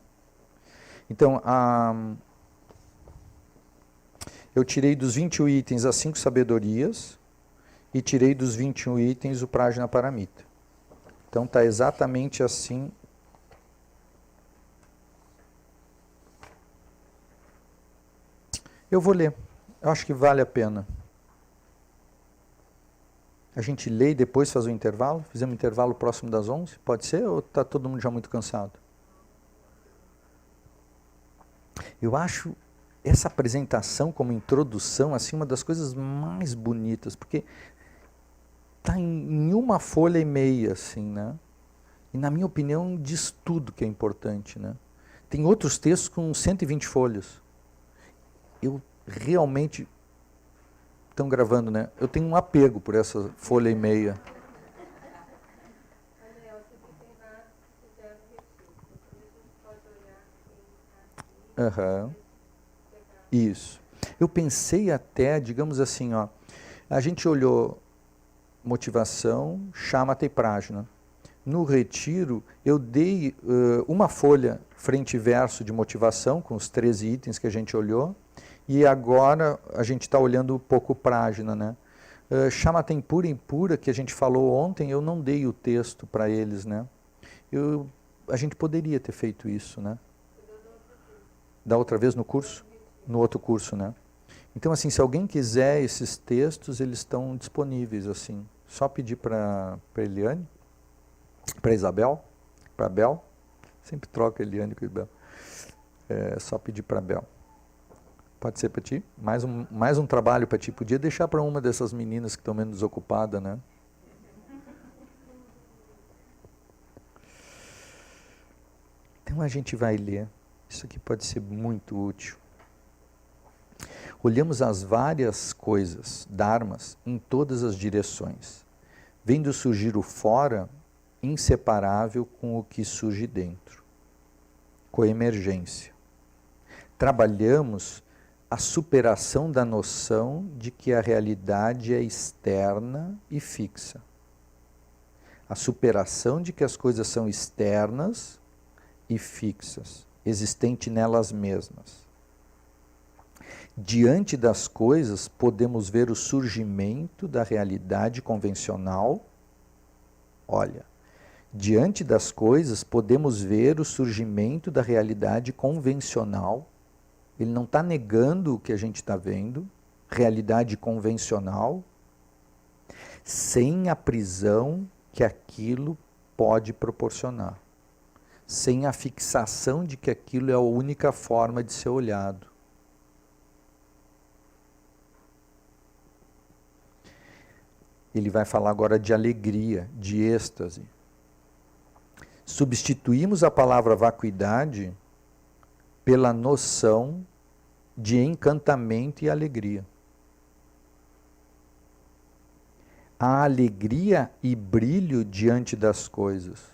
Então, eu tirei dos 21 itens as 5 sabedorias e tirei dos 21 itens o Prajna Paramita. Então, está exatamente assim. Eu vou ler, eu acho que vale a pena. A gente lê e depois faz o intervalo? Fizemos um intervalo próximo das 11? Pode ser ou está todo mundo já muito cansado? Eu acho essa apresentação como introdução, assim, uma das coisas mais bonitas, porque está em uma folha e meia, assim, né? E na minha opinião diz tudo que é importante, né? Tem outros textos com 120 folhas. Eu realmente, estão gravando, né? Eu tenho um apego por essa folha e meia. Uhum. Isso. Eu pensei até, digamos assim, ó, a gente olhou motivação, chamata e prajna. No retiro, eu dei uma folha frente e verso de motivação, com os 13 itens que a gente olhou, e agora a gente está olhando um pouco prajna, né? Chamata impura e impura, que a gente falou ontem, eu não dei o texto para eles, né? A gente poderia ter feito isso, né? Da outra vez no curso? No outro curso, né? Então, assim, se alguém quiser esses textos, eles estão disponíveis, assim. Só pedir para Eliane, para Isabel, para Bel. Sempre troca Eliane com Isabel. É só pedir para Bel. Pode ser para ti? Mais um trabalho para ti. Podia deixar para uma dessas meninas que estão menos ocupadas, né? Então a gente vai ler. Isso aqui pode ser muito útil. Olhamos as várias coisas, dharmas, em todas as direções, vendo surgir o fora inseparável com o que surge dentro. Coemergência. Trabalhamos a superação da noção de que a realidade é externa e fixa. A superação de que as coisas são externas e fixas, existente nelas mesmas. Diante das coisas, podemos ver o surgimento da realidade convencional. Olha, diante das coisas, podemos ver o surgimento da realidade convencional. Ele não está negando o que a gente está vendo, realidade convencional, sem a prisão que aquilo pode proporcionar, sem a fixação de que aquilo é a única forma de ser olhado. Ele vai falar agora de alegria, de êxtase. Substituímos a palavra vacuidade pela noção de encantamento e alegria. A alegria e brilho diante das coisas.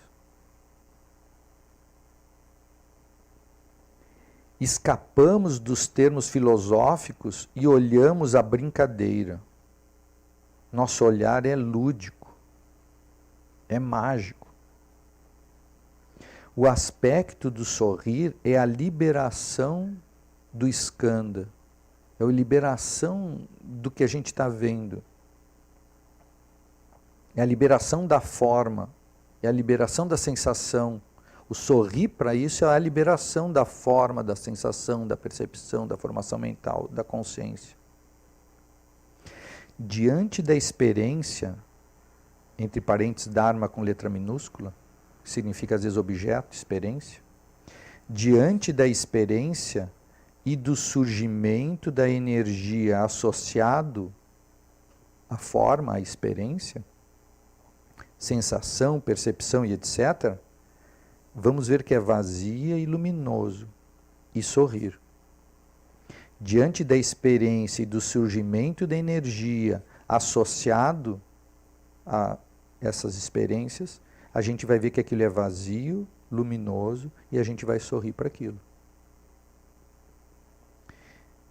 Escapamos dos termos filosóficos e olhamos a brincadeira. Nosso olhar é lúdico, é mágico. O aspecto do sorrir é a liberação do skandha, é a liberação do que a gente está vendo. É a liberação da forma, é a liberação da sensação. O sorrir para isso é a liberação da forma, da sensação, da percepção, da formação mental, da consciência. Diante da experiência, entre parênteses, dharma com letra minúscula, que significa às vezes objeto, experiência, diante da experiência e do surgimento da energia associado à forma, à experiência, sensação, percepção e etc., vamos ver que é vazia e luminoso, e sorrir. Diante da experiência e do surgimento da energia associado a essas experiências, a gente vai ver que aquilo é vazio, luminoso, e a gente vai sorrir para aquilo.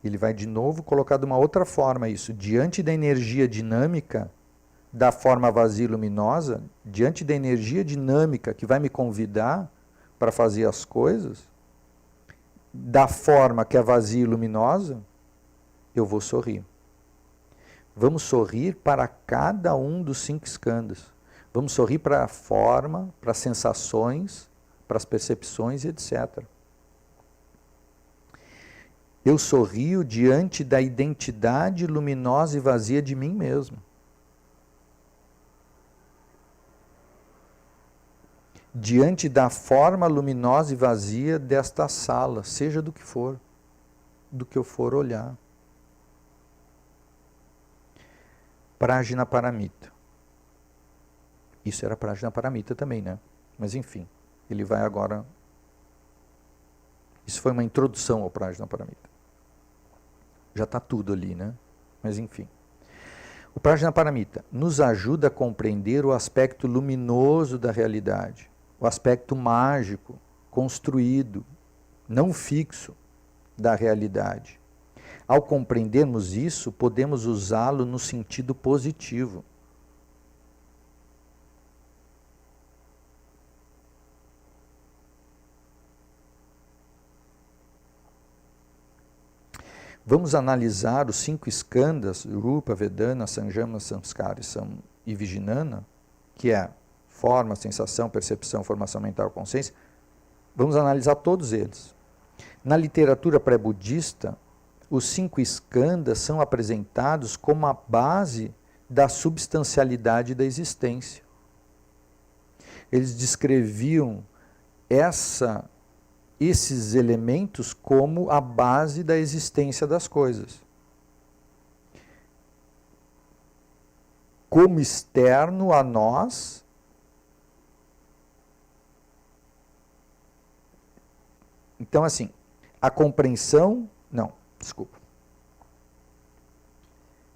Ele vai de novo colocar de uma outra forma isso. Diante da energia dinâmica da forma vazia e luminosa, diante da energia dinâmica que vai me convidar para fazer as coisas, da forma que é vazia e luminosa, eu vou sorrir. Vamos sorrir para cada um dos 5 skandhas. Vamos sorrir para a forma, para as sensações, para as percepções e etc. Eu sorrio diante da identidade luminosa e vazia de mim mesmo. Diante da forma luminosa e vazia desta sala, seja do que for. do que eu for olhar. Prajnaparamita. Isso era Prajnaparamita também, né? Mas enfim, ele vai agora... Isso foi uma introdução ao Prajnaparamita. Já está tudo ali, né? Mas enfim. O Prajnaparamita nos ajuda a compreender o aspecto luminoso da realidade, o aspecto mágico, construído, não fixo da realidade. Ao compreendermos isso, podemos usá-lo no sentido positivo. Vamos analisar os 5 skandhas, Rupa, Vedana, Sanjama, Samskara e Vijnana, que é forma, sensação, percepção, formação mental, consciência. Vamos analisar todos eles. Na literatura pré-budista, os 5 skandhas são apresentados como a base da substancialidade da existência. Eles descreviam esses elementos como a base da existência das coisas. Como externo a nós, então assim, a compreensão,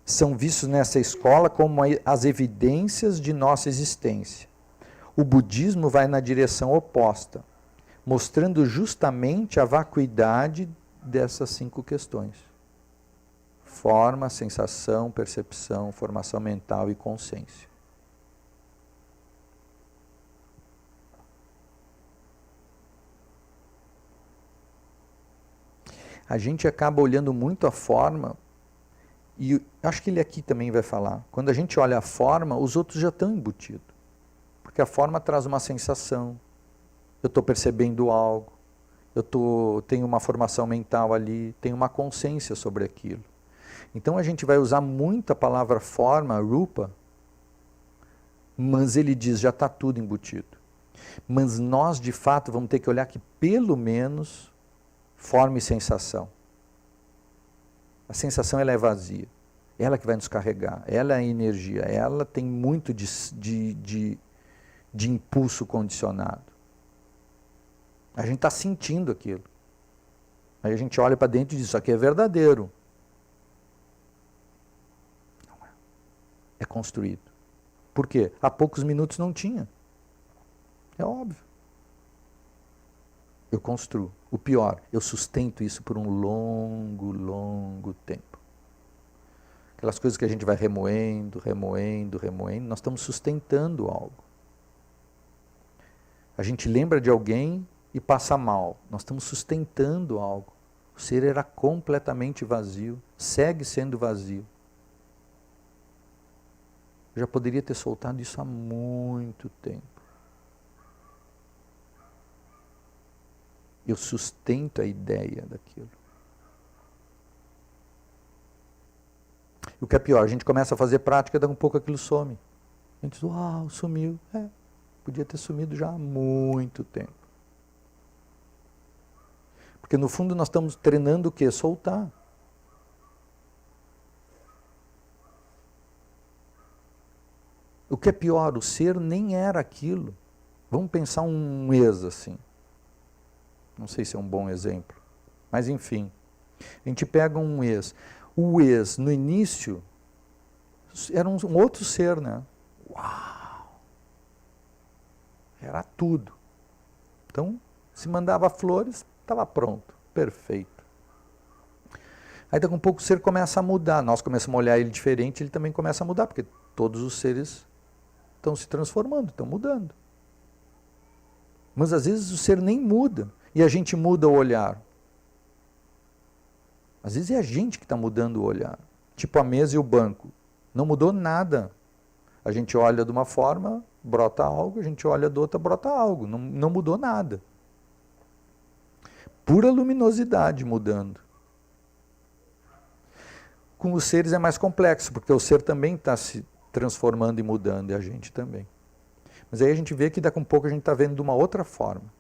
são vistos nessa escola como as evidências de nossa existência. O budismo vai na direção oposta, mostrando justamente a vacuidade dessas 5 questões. Forma, sensação, percepção, formação mental e consciência. A gente acaba olhando muito a forma, e acho que ele aqui também vai falar. Quando a gente olha a forma, os outros já estão embutidos. Porque a forma traz uma sensação. Eu estou percebendo algo, tenho uma formação mental ali, tenho uma consciência sobre aquilo. Então a gente vai usar muito a palavra forma, rupa, mas ele diz, já está tudo embutido. Mas nós, de fato, vamos ter que olhar que pelo menos forma e sensação. A sensação ela é vazia, ela que vai nos carregar, ela é a energia, ela tem muito de impulso condicionado. A gente está sentindo aquilo. Aí a gente olha para dentro e diz, isso aqui é verdadeiro. Não é. É construído. Por quê? Há poucos minutos não tinha. É óbvio. Eu construo. O pior, eu sustento isso por um longo, longo tempo. Aquelas coisas que a gente vai remoendo, nós estamos sustentando algo. A gente lembra de alguém e passa mal. Nós estamos sustentando algo. O ser era completamente vazio, segue sendo vazio. Eu já poderia ter soltado isso há muito tempo. Eu sustento a ideia daquilo. E o que é pior, a gente começa a fazer prática, daqui a um pouco aquilo some. A gente diz, uau, sumiu. Podia ter sumido já há muito tempo. Porque no fundo nós estamos treinando o quê? Soltar. O que é pior, o ser nem era aquilo. Vamos pensar um ex assim. Não sei se é um bom exemplo. Mas enfim, a gente pega um ex. O ex, no início, era um outro ser, né? Uau! Era tudo. Então, se mandava flores, estava pronto, perfeito. Aí daqui a um pouco o ser começa a mudar, nós começamos a olhar ele diferente, ele também começa a mudar, porque todos os seres estão se transformando, estão mudando. Mas às vezes o ser nem muda, e a gente muda o olhar. Às vezes é a gente que está mudando o olhar. Tipo a mesa e o banco. Não mudou nada. A gente olha de uma forma, brota algo, a gente olha de outra, brota algo. Não mudou nada. Pura luminosidade mudando. Com os seres é mais complexo, porque o ser também está se transformando e mudando, e a gente também. Mas aí a gente vê que daqui a um pouco a gente está vendo de uma outra forma.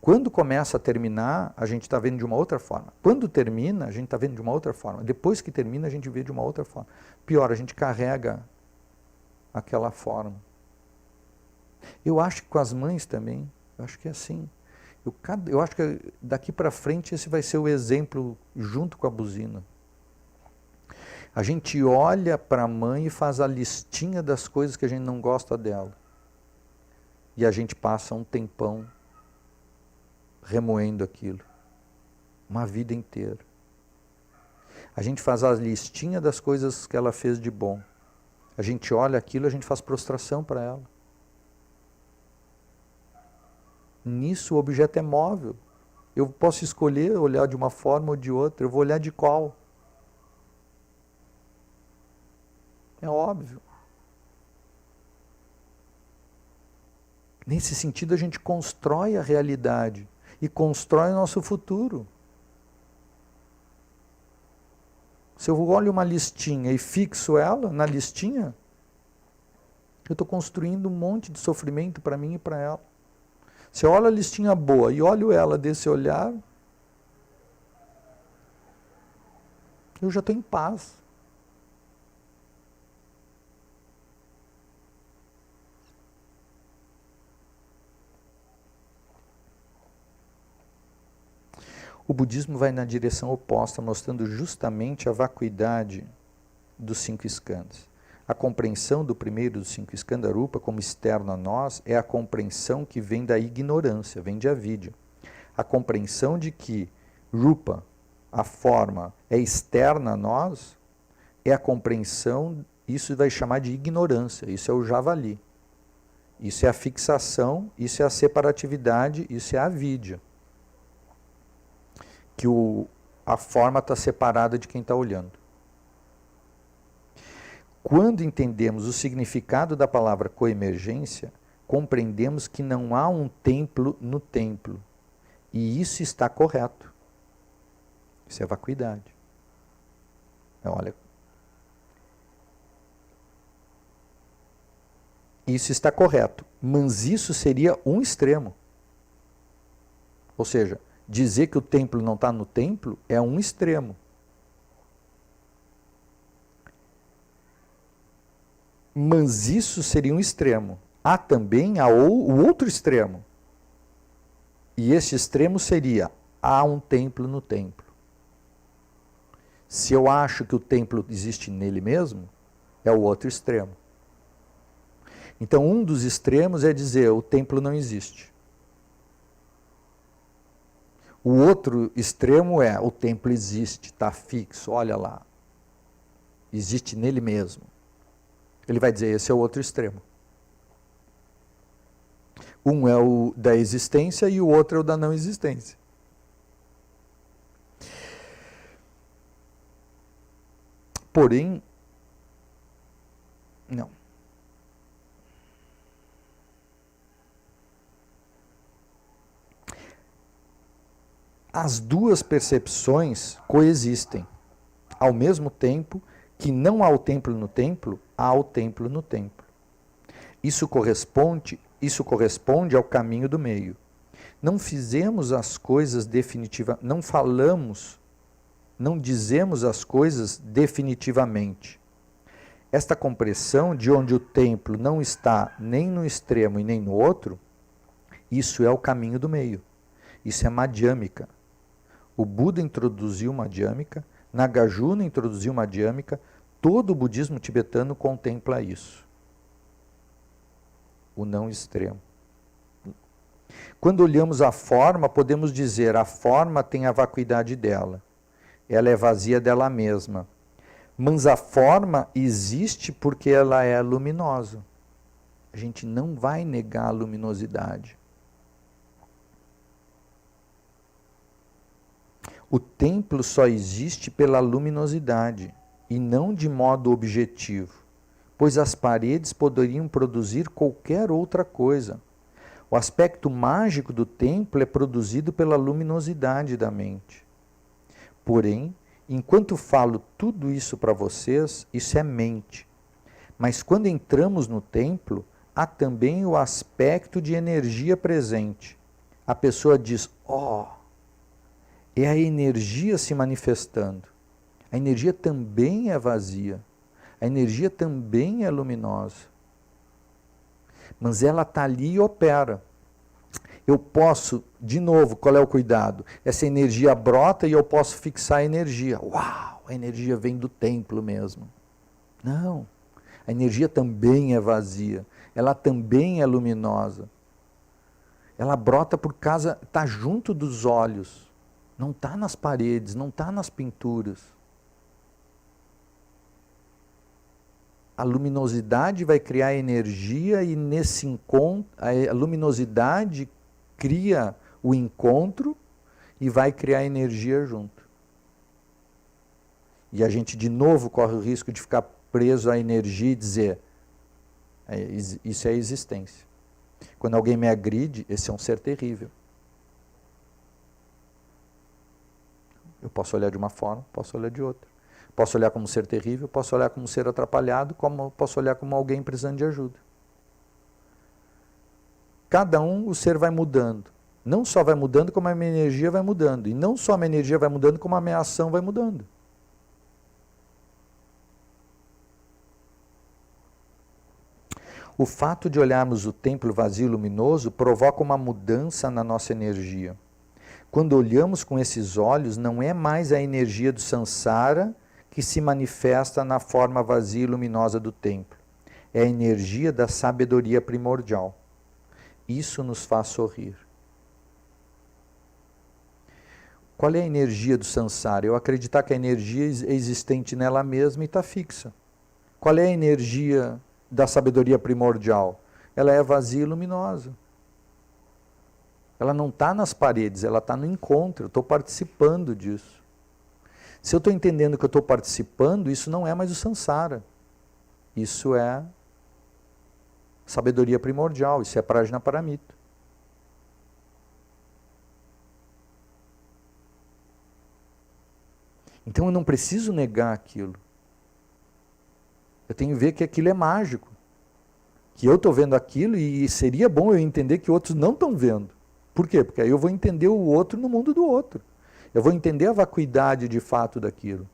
Quando começa a terminar, a gente está vendo de uma outra forma. Quando termina, a gente está vendo de uma outra forma. Depois que termina, a gente vê de uma outra forma. Pior, a gente carrega aquela forma. Eu acho que com as mães também, eu acho que é assim. Eu acho que daqui para frente esse vai ser o exemplo junto com a buzina. A gente olha para a mãe e faz a listinha das coisas que a gente não gosta dela. E a gente passa um tempão remoendo aquilo. Uma vida inteira. A gente faz a listinha das coisas que ela fez de bom. A gente olha aquilo e a gente faz prostração para ela. Nisso o objeto é móvel. Eu posso escolher olhar de uma forma ou de outra. Eu vou olhar de qual? É óbvio. Nesse sentido, a gente constrói a realidade e constrói o nosso futuro. Se eu olho uma listinha e fixo ela na listinha, eu estou construindo um monte de sofrimento para mim e para ela. Se eu olho a listinha boa e olho ela desse olhar, eu já estou em paz. O budismo vai na direção oposta, mostrando justamente a vacuidade dos 5 skandhas. A compreensão do primeiro dos 5 skandha, Rupa, como externo a nós, é a compreensão que vem da ignorância, vem de avidya. A compreensão de que Rupa, a forma, é externa a nós, é a compreensão, isso vai chamar de ignorância, isso é o javali. Isso é a fixação, isso é a separatividade, isso é a avidya. Que a forma está separada de quem está olhando. Quando entendemos o significado da palavra coemergência, compreendemos que não há um templo no templo. E isso está correto. Isso é vacuidade. Olha. Isso está correto. Mas isso seria um extremo. Ou seja, dizer que o templo não está no templo é um extremo. Mas isso seria um extremo. Há também o outro extremo. E esse extremo seria, há um templo no templo. Se eu acho que o templo existe nele mesmo, é o outro extremo. Então, um dos extremos é dizer, o templo não existe. O outro extremo é, o templo existe, está fixo, olha lá. Existe nele mesmo. Ele vai dizer, esse é o outro extremo. Um é o da existência e o outro é o da não existência. Porém, não. As duas percepções coexistem, ao mesmo tempo que não há o templo no templo, há o templo no templo. Isso corresponde ao caminho do meio. Não fizemos as coisas definitivamente, não falamos, não dizemos as coisas definitivamente. Esta compreensão de onde o templo não está nem no extremo e nem no outro, isso é o caminho do meio. Isso é madhyamika. O Buda introduziu madhyamika, Nagarjuna introduziu madhyamika, todo o budismo tibetano contempla isso. O não extremo. Quando olhamos a forma, podemos dizer, a forma tem a vacuidade dela. Ela é vazia dela mesma. Mas a forma existe porque ela é luminosa. A gente não vai negar a luminosidade. O templo só existe pela luminosidade e não de modo objetivo, pois as paredes poderiam produzir qualquer outra coisa. O aspecto mágico do templo é produzido pela luminosidade da mente. Porém, enquanto falo tudo isso para vocês, isso é mente. Mas quando entramos no templo, há também o aspecto de energia presente. a pessoa diz, ó, é a energia se manifestando. A energia também é vazia. A energia também é luminosa. Mas ela está ali e opera. Eu posso, de novo, qual é o cuidado? Essa energia brota e eu posso fixar a energia. Uau, a energia vem do templo mesmo. Não, a energia também é vazia. Ela também é luminosa. Ela brota por causa, está junto dos olhos. Não está nas paredes, não está nas pinturas. A luminosidade vai criar energia e nesse encontro, a luminosidade cria o encontro e vai criar energia junto. E a gente de novo corre o risco de ficar preso à energia e dizer, isso é existência. Quando alguém me agride, esse é um ser terrível. Eu posso olhar de uma forma, posso olhar de outra. Posso olhar como um ser terrível, posso olhar como um ser atrapalhado, como posso olhar como alguém precisando de ajuda. Cada um, o ser vai mudando. Não só vai mudando, como a minha energia vai mudando. E não só a minha energia vai mudando, como a minha ação vai mudando. O fato de olharmos o templo vazio e luminoso provoca uma mudança na nossa energia. Quando olhamos com esses olhos, não é mais a energia do samsara que se manifesta na forma vazia e luminosa do templo. É a energia da sabedoria primordial. Isso nos faz sorrir. Qual é a energia do samsara? Eu acreditar que a energia é existente nela mesma e está fixa. Qual é a energia da sabedoria primordial? Ela é vazia e luminosa. Ela não está nas paredes, ela está no encontro, eu estou participando disso. Se eu estou entendendo que eu estou participando, isso não é mais o samsara. Isso é sabedoria primordial, isso é prajnaparamita. Então eu não preciso negar aquilo. Eu tenho que ver que aquilo é mágico. Que eu estou vendo aquilo e seria bom eu entender que outros não estão vendo. Por quê? Porque aí eu vou entender o outro no mundo do outro. Eu vou entender a vacuidade de fato daquilo.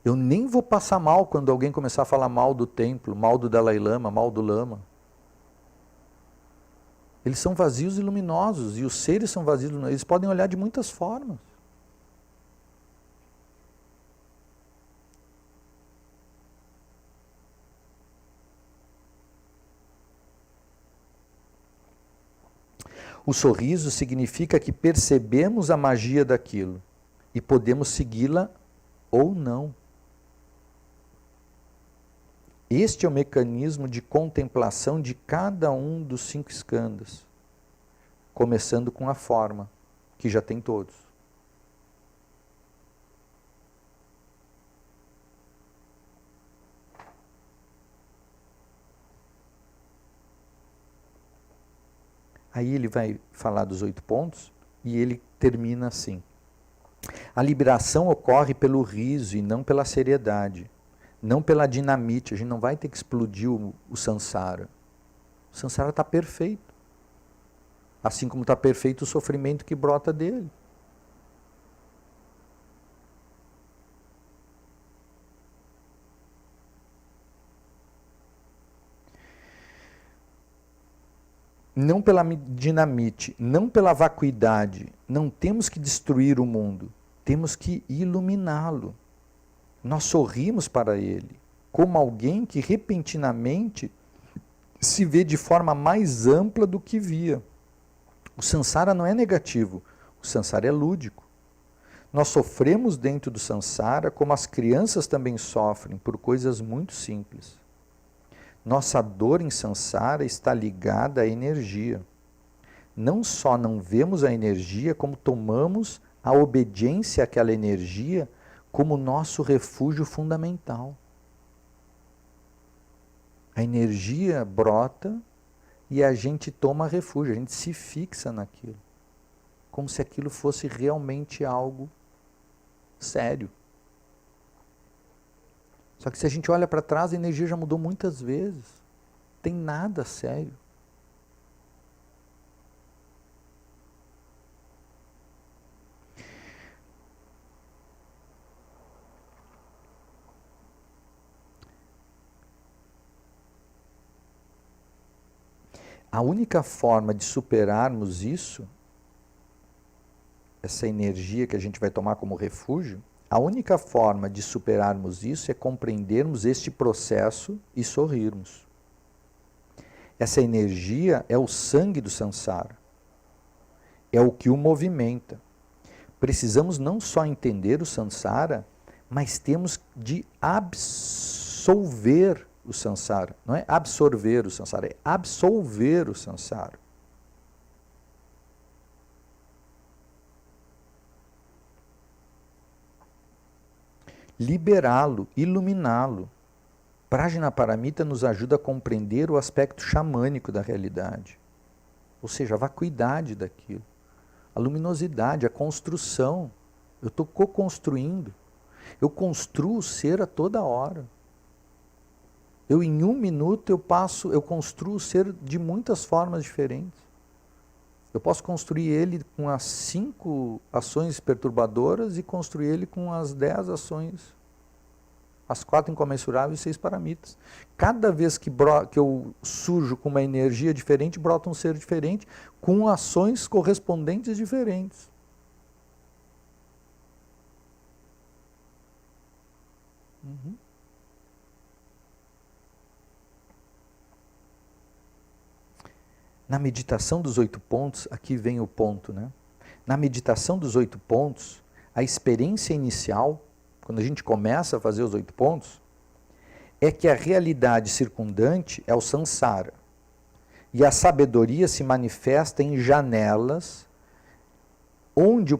Eu nem vou passar mal quando alguém começar a falar mal do templo, mal do Dalai Lama, mal do Lama. Eles são vazios e luminosos, e os seres são vazios e luminosos. Eles podem olhar de muitas formas. O sorriso significa que percebemos a magia daquilo e podemos segui-la ou não. Este é o mecanismo de contemplação de cada um dos 5 skandhas, começando com a forma, que já tem todos. Aí ele vai falar dos 8 pontos e ele termina assim. A liberação ocorre pelo riso e não pela seriedade, não pela dinamite. A gente não vai ter que explodir o samsara. O samsara está perfeito. Assim como está perfeito o sofrimento que brota dele. Não pela dinamite, não pela vacuidade. Não temos que destruir o mundo, temos que iluminá-lo. Nós sorrimos para ele, como alguém que repentinamente se vê de forma mais ampla do que via. O samsara não é negativo, o samsara é lúdico. Nós sofremos dentro do samsara como as crianças também sofrem, por coisas muito simples. Nossa dor em samsara está ligada à energia. Não só não vemos a energia, como tomamos a obediência àquela energia como nosso refúgio fundamental. A energia brota e a gente toma refúgio, a gente se fixa naquilo, como se aquilo fosse realmente algo sério. Só que se a gente olha para trás, a energia já mudou muitas vezes. Não tem nada sério. A única forma de superarmos isso, essa energia que a gente vai tomar como refúgio, a única forma de superarmos isso é compreendermos este processo e sorrirmos. Essa energia é o sangue do samsara, é o que o movimenta. Precisamos não só entender o samsara, mas temos de absolver o samsara. Não é absorver o samsara, é absolver o samsara. Liberá-lo, iluminá-lo. Prajnaparamita nos ajuda a compreender o aspecto xamânico da realidade. Ou seja, a vacuidade daquilo. A luminosidade, a construção. Eu estou co-construindo. Eu construo o ser a toda hora. Em 1 minuto eu construo o ser de muitas formas diferentes. Eu posso construir ele com as 5 ações perturbadoras e construir ele com as 10 ações, as 4 incomensuráveis e 6 paramitas. Cada vez que eu surjo com uma energia diferente, brota um ser diferente, com ações correspondentes diferentes. Na meditação dos 8 pontos, aqui vem o ponto, né? Na meditação dos 8 pontos, a experiência inicial, quando a gente começa a fazer os 8 pontos, é que a realidade circundante é o samsara. E a sabedoria se manifesta em janelas onde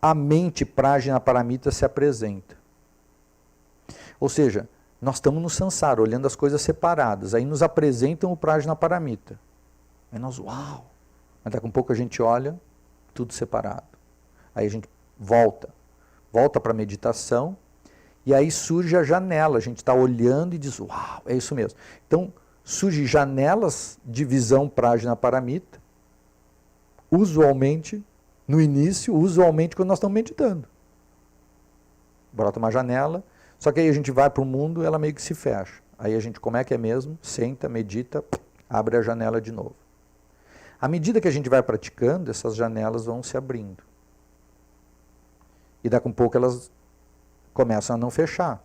a mente prajnaparamita se apresenta. Ou seja, nós estamos no samsara, olhando as coisas separadas, aí nos apresentam o prajnaparamita. Aí nós, uau! Mas daqui a pouco a gente olha, tudo separado. Aí a gente volta para a meditação, e aí surge a janela, a gente está olhando e diz, uau, é isso mesmo. Então, surgem janelas de visão prajnaparamita, usualmente, no início, quando nós estamos meditando. Brota uma janela, só que aí a gente vai para o mundo, ela meio que se fecha. Aí a gente, como é que é mesmo? Senta, medita, abre a janela de novo. À medida que a gente vai praticando, essas janelas vão se abrindo. E daqui a um pouco elas começam a não fechar.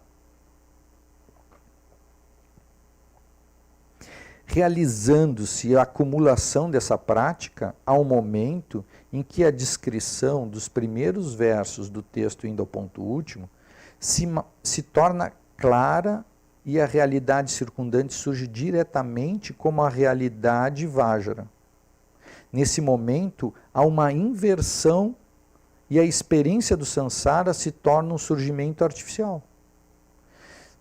Realizando-se a acumulação dessa prática, há um momento em que a descrição dos primeiros versos do texto indo ao ponto último se torna clara e a realidade circundante surge diretamente como a realidade Vajra. Nesse momento, há uma inversão e a experiência do samsara se torna um surgimento artificial.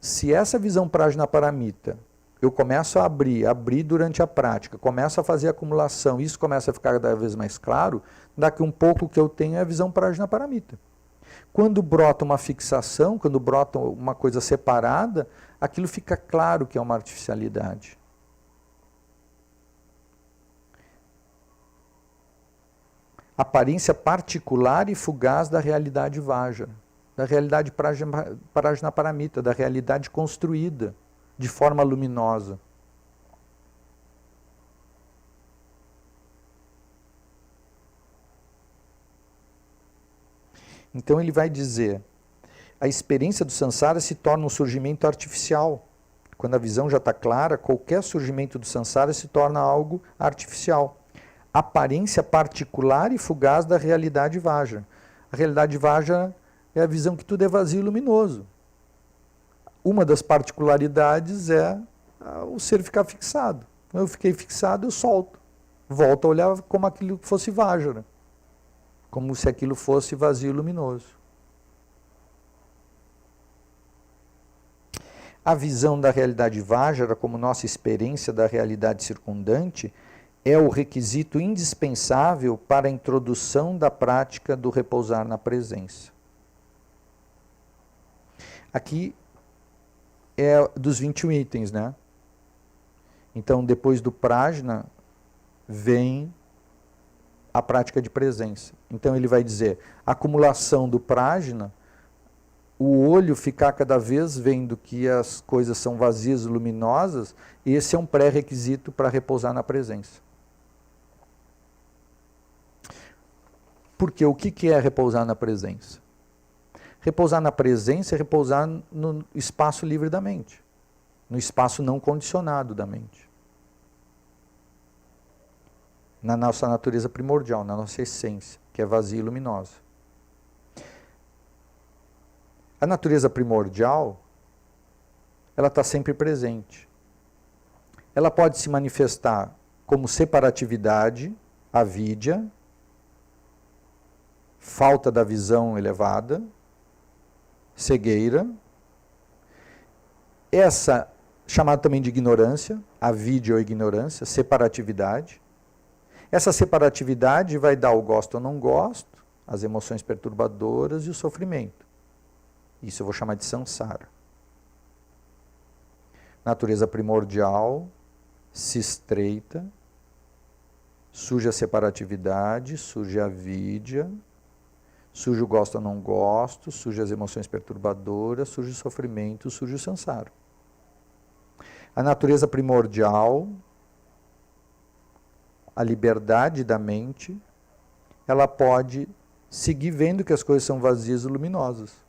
Se essa visão prajnaparamita, eu começo a abrir durante a prática, começo a fazer acumulação, isso começa a ficar cada vez mais claro, daqui um pouco o que eu tenho é a visão prajnaparamita. Quando brota uma fixação, quando brota uma coisa separada, aquilo fica claro que é uma artificialidade. Aparência particular e fugaz da realidade Vajra, da realidade prajnaparamita, da realidade construída de forma luminosa. Então ele vai dizer, a experiência do samsara se torna um surgimento artificial. Quando a visão já está clara, qualquer surgimento do samsara se torna algo artificial. Aparência particular e fugaz da realidade Vajra. A realidade Vajra é a visão que tudo é vazio e luminoso. Uma das particularidades é o ser ficar fixado. Eu fiquei fixado, eu solto. Volto a olhar como aquilo fosse Vajra. Como se aquilo fosse vazio e luminoso. A visão da realidade Vajra como nossa experiência da realidade circundante é o requisito indispensável para a introdução da prática do repousar na presença. Aqui é dos 21 itens, né? Então, depois do prajna, vem a prática de presença. Então, ele vai dizer, acumulação do prajna, o olho ficar cada vez vendo que as coisas são vazias e luminosas, esse é um pré-requisito para repousar na presença. Porque o que é repousar na presença? Repousar na presença é repousar no espaço livre da mente, no espaço não condicionado da mente. Na nossa natureza primordial, na nossa essência, que é vazia e luminosa. A natureza primordial, ela está sempre presente. Ela pode se manifestar como separatividade, avidya, falta da visão elevada, cegueira, essa chamada também de ignorância, avidya ou ignorância, separatividade. Essa separatividade vai dar o gosto ou não gosto, as emoções perturbadoras e o sofrimento. Isso eu vou chamar de samsara. Natureza primordial, se estreita, surge a separatividade, surge a avidya, surge o gosto ou não gosto, surge as emoções perturbadoras, surge o sofrimento, surge o samsara. A natureza primordial, a liberdade da mente, ela pode seguir vendo que as coisas são vazias e luminosas.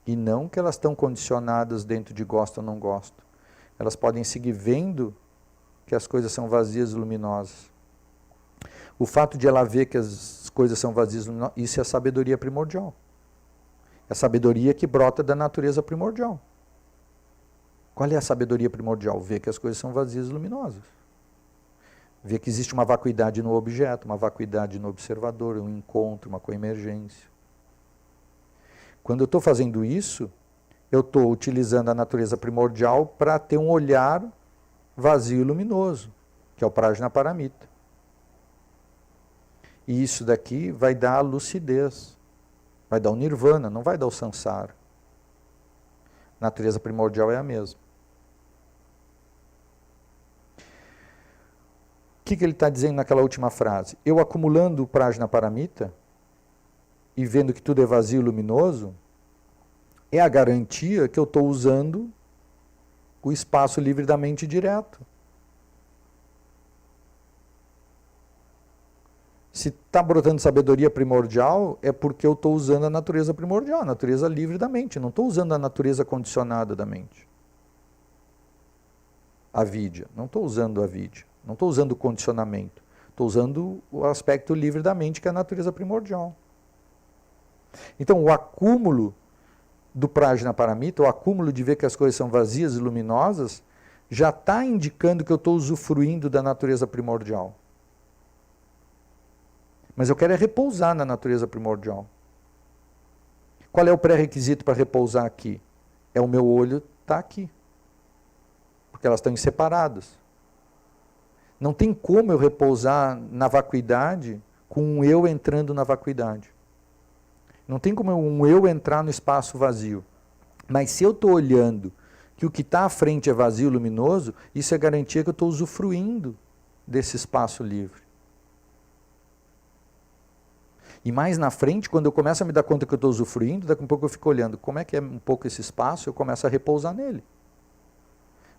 E não que elas estão condicionadas dentro de gosto ou não gosto. Elas podem seguir vendo que as coisas são vazias e luminosas. O fato de ela ver que as coisas são vazias e luminosas, isso é a sabedoria primordial. É a sabedoria que brota da natureza primordial. Qual é a sabedoria primordial? Ver que as coisas são vazias e luminosas. Ver que existe uma vacuidade no objeto, uma vacuidade no observador, um encontro, uma coemergência. Quando eu estou fazendo isso, eu estou utilizando a natureza primordial para ter um olhar vazio e luminoso, que é o Prajnaparamita. E isso daqui vai dar a lucidez, vai dar o nirvana, não vai dar o samsara. A natureza primordial é a mesma. O que ele está dizendo naquela última frase? Eu acumulando o Prajnaparamita e vendo que tudo é vazio e luminoso, é a garantia que eu estou usando o espaço livre da mente direto. Se está brotando sabedoria primordial, é porque eu estou usando a natureza primordial, a natureza livre da mente. Não estou usando a natureza condicionada da mente. A vidya. Não estou usando a vidya. Não estou usando o condicionamento. Estou usando o aspecto livre da mente, que é a natureza primordial. Então, o acúmulo do Prajnaparamita, o acúmulo de ver que as coisas são vazias e luminosas, já está indicando que eu estou usufruindo da natureza primordial. Mas eu quero é repousar na natureza primordial. Qual é o pré-requisito para repousar aqui? É o meu olho estar aqui. Porque elas estão separadas. Não tem como eu repousar na vacuidade com um eu entrando na vacuidade. Não tem como um eu entrar no espaço vazio. Mas se eu estou olhando que o que está à frente é vazio e luminoso, isso é garantia que eu estou usufruindo desse espaço livre. E mais na frente, quando eu começo a me dar conta que eu estou usufruindo, daqui a um pouco eu fico olhando como é que é um pouco esse espaço, eu começo a repousar nele.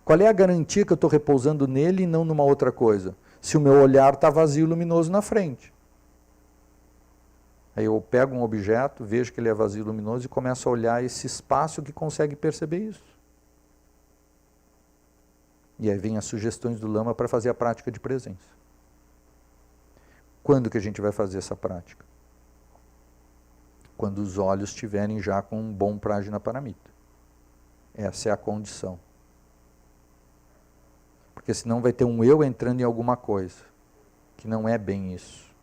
Qual é a garantia que eu estou repousando nele e não numa outra coisa? Se o meu olhar está vazio e luminoso na frente. Aí eu pego um objeto, vejo que ele é vazio e luminoso e começo a olhar esse espaço que consegue perceber isso. E aí vem as sugestões do Lama para fazer a prática de presença. Quando que a gente vai fazer essa prática? Quando os olhos estiverem já com um bom Prajnaparamita. Essa é a condição. Porque senão vai ter um eu entrando em alguma coisa, que não é bem isso.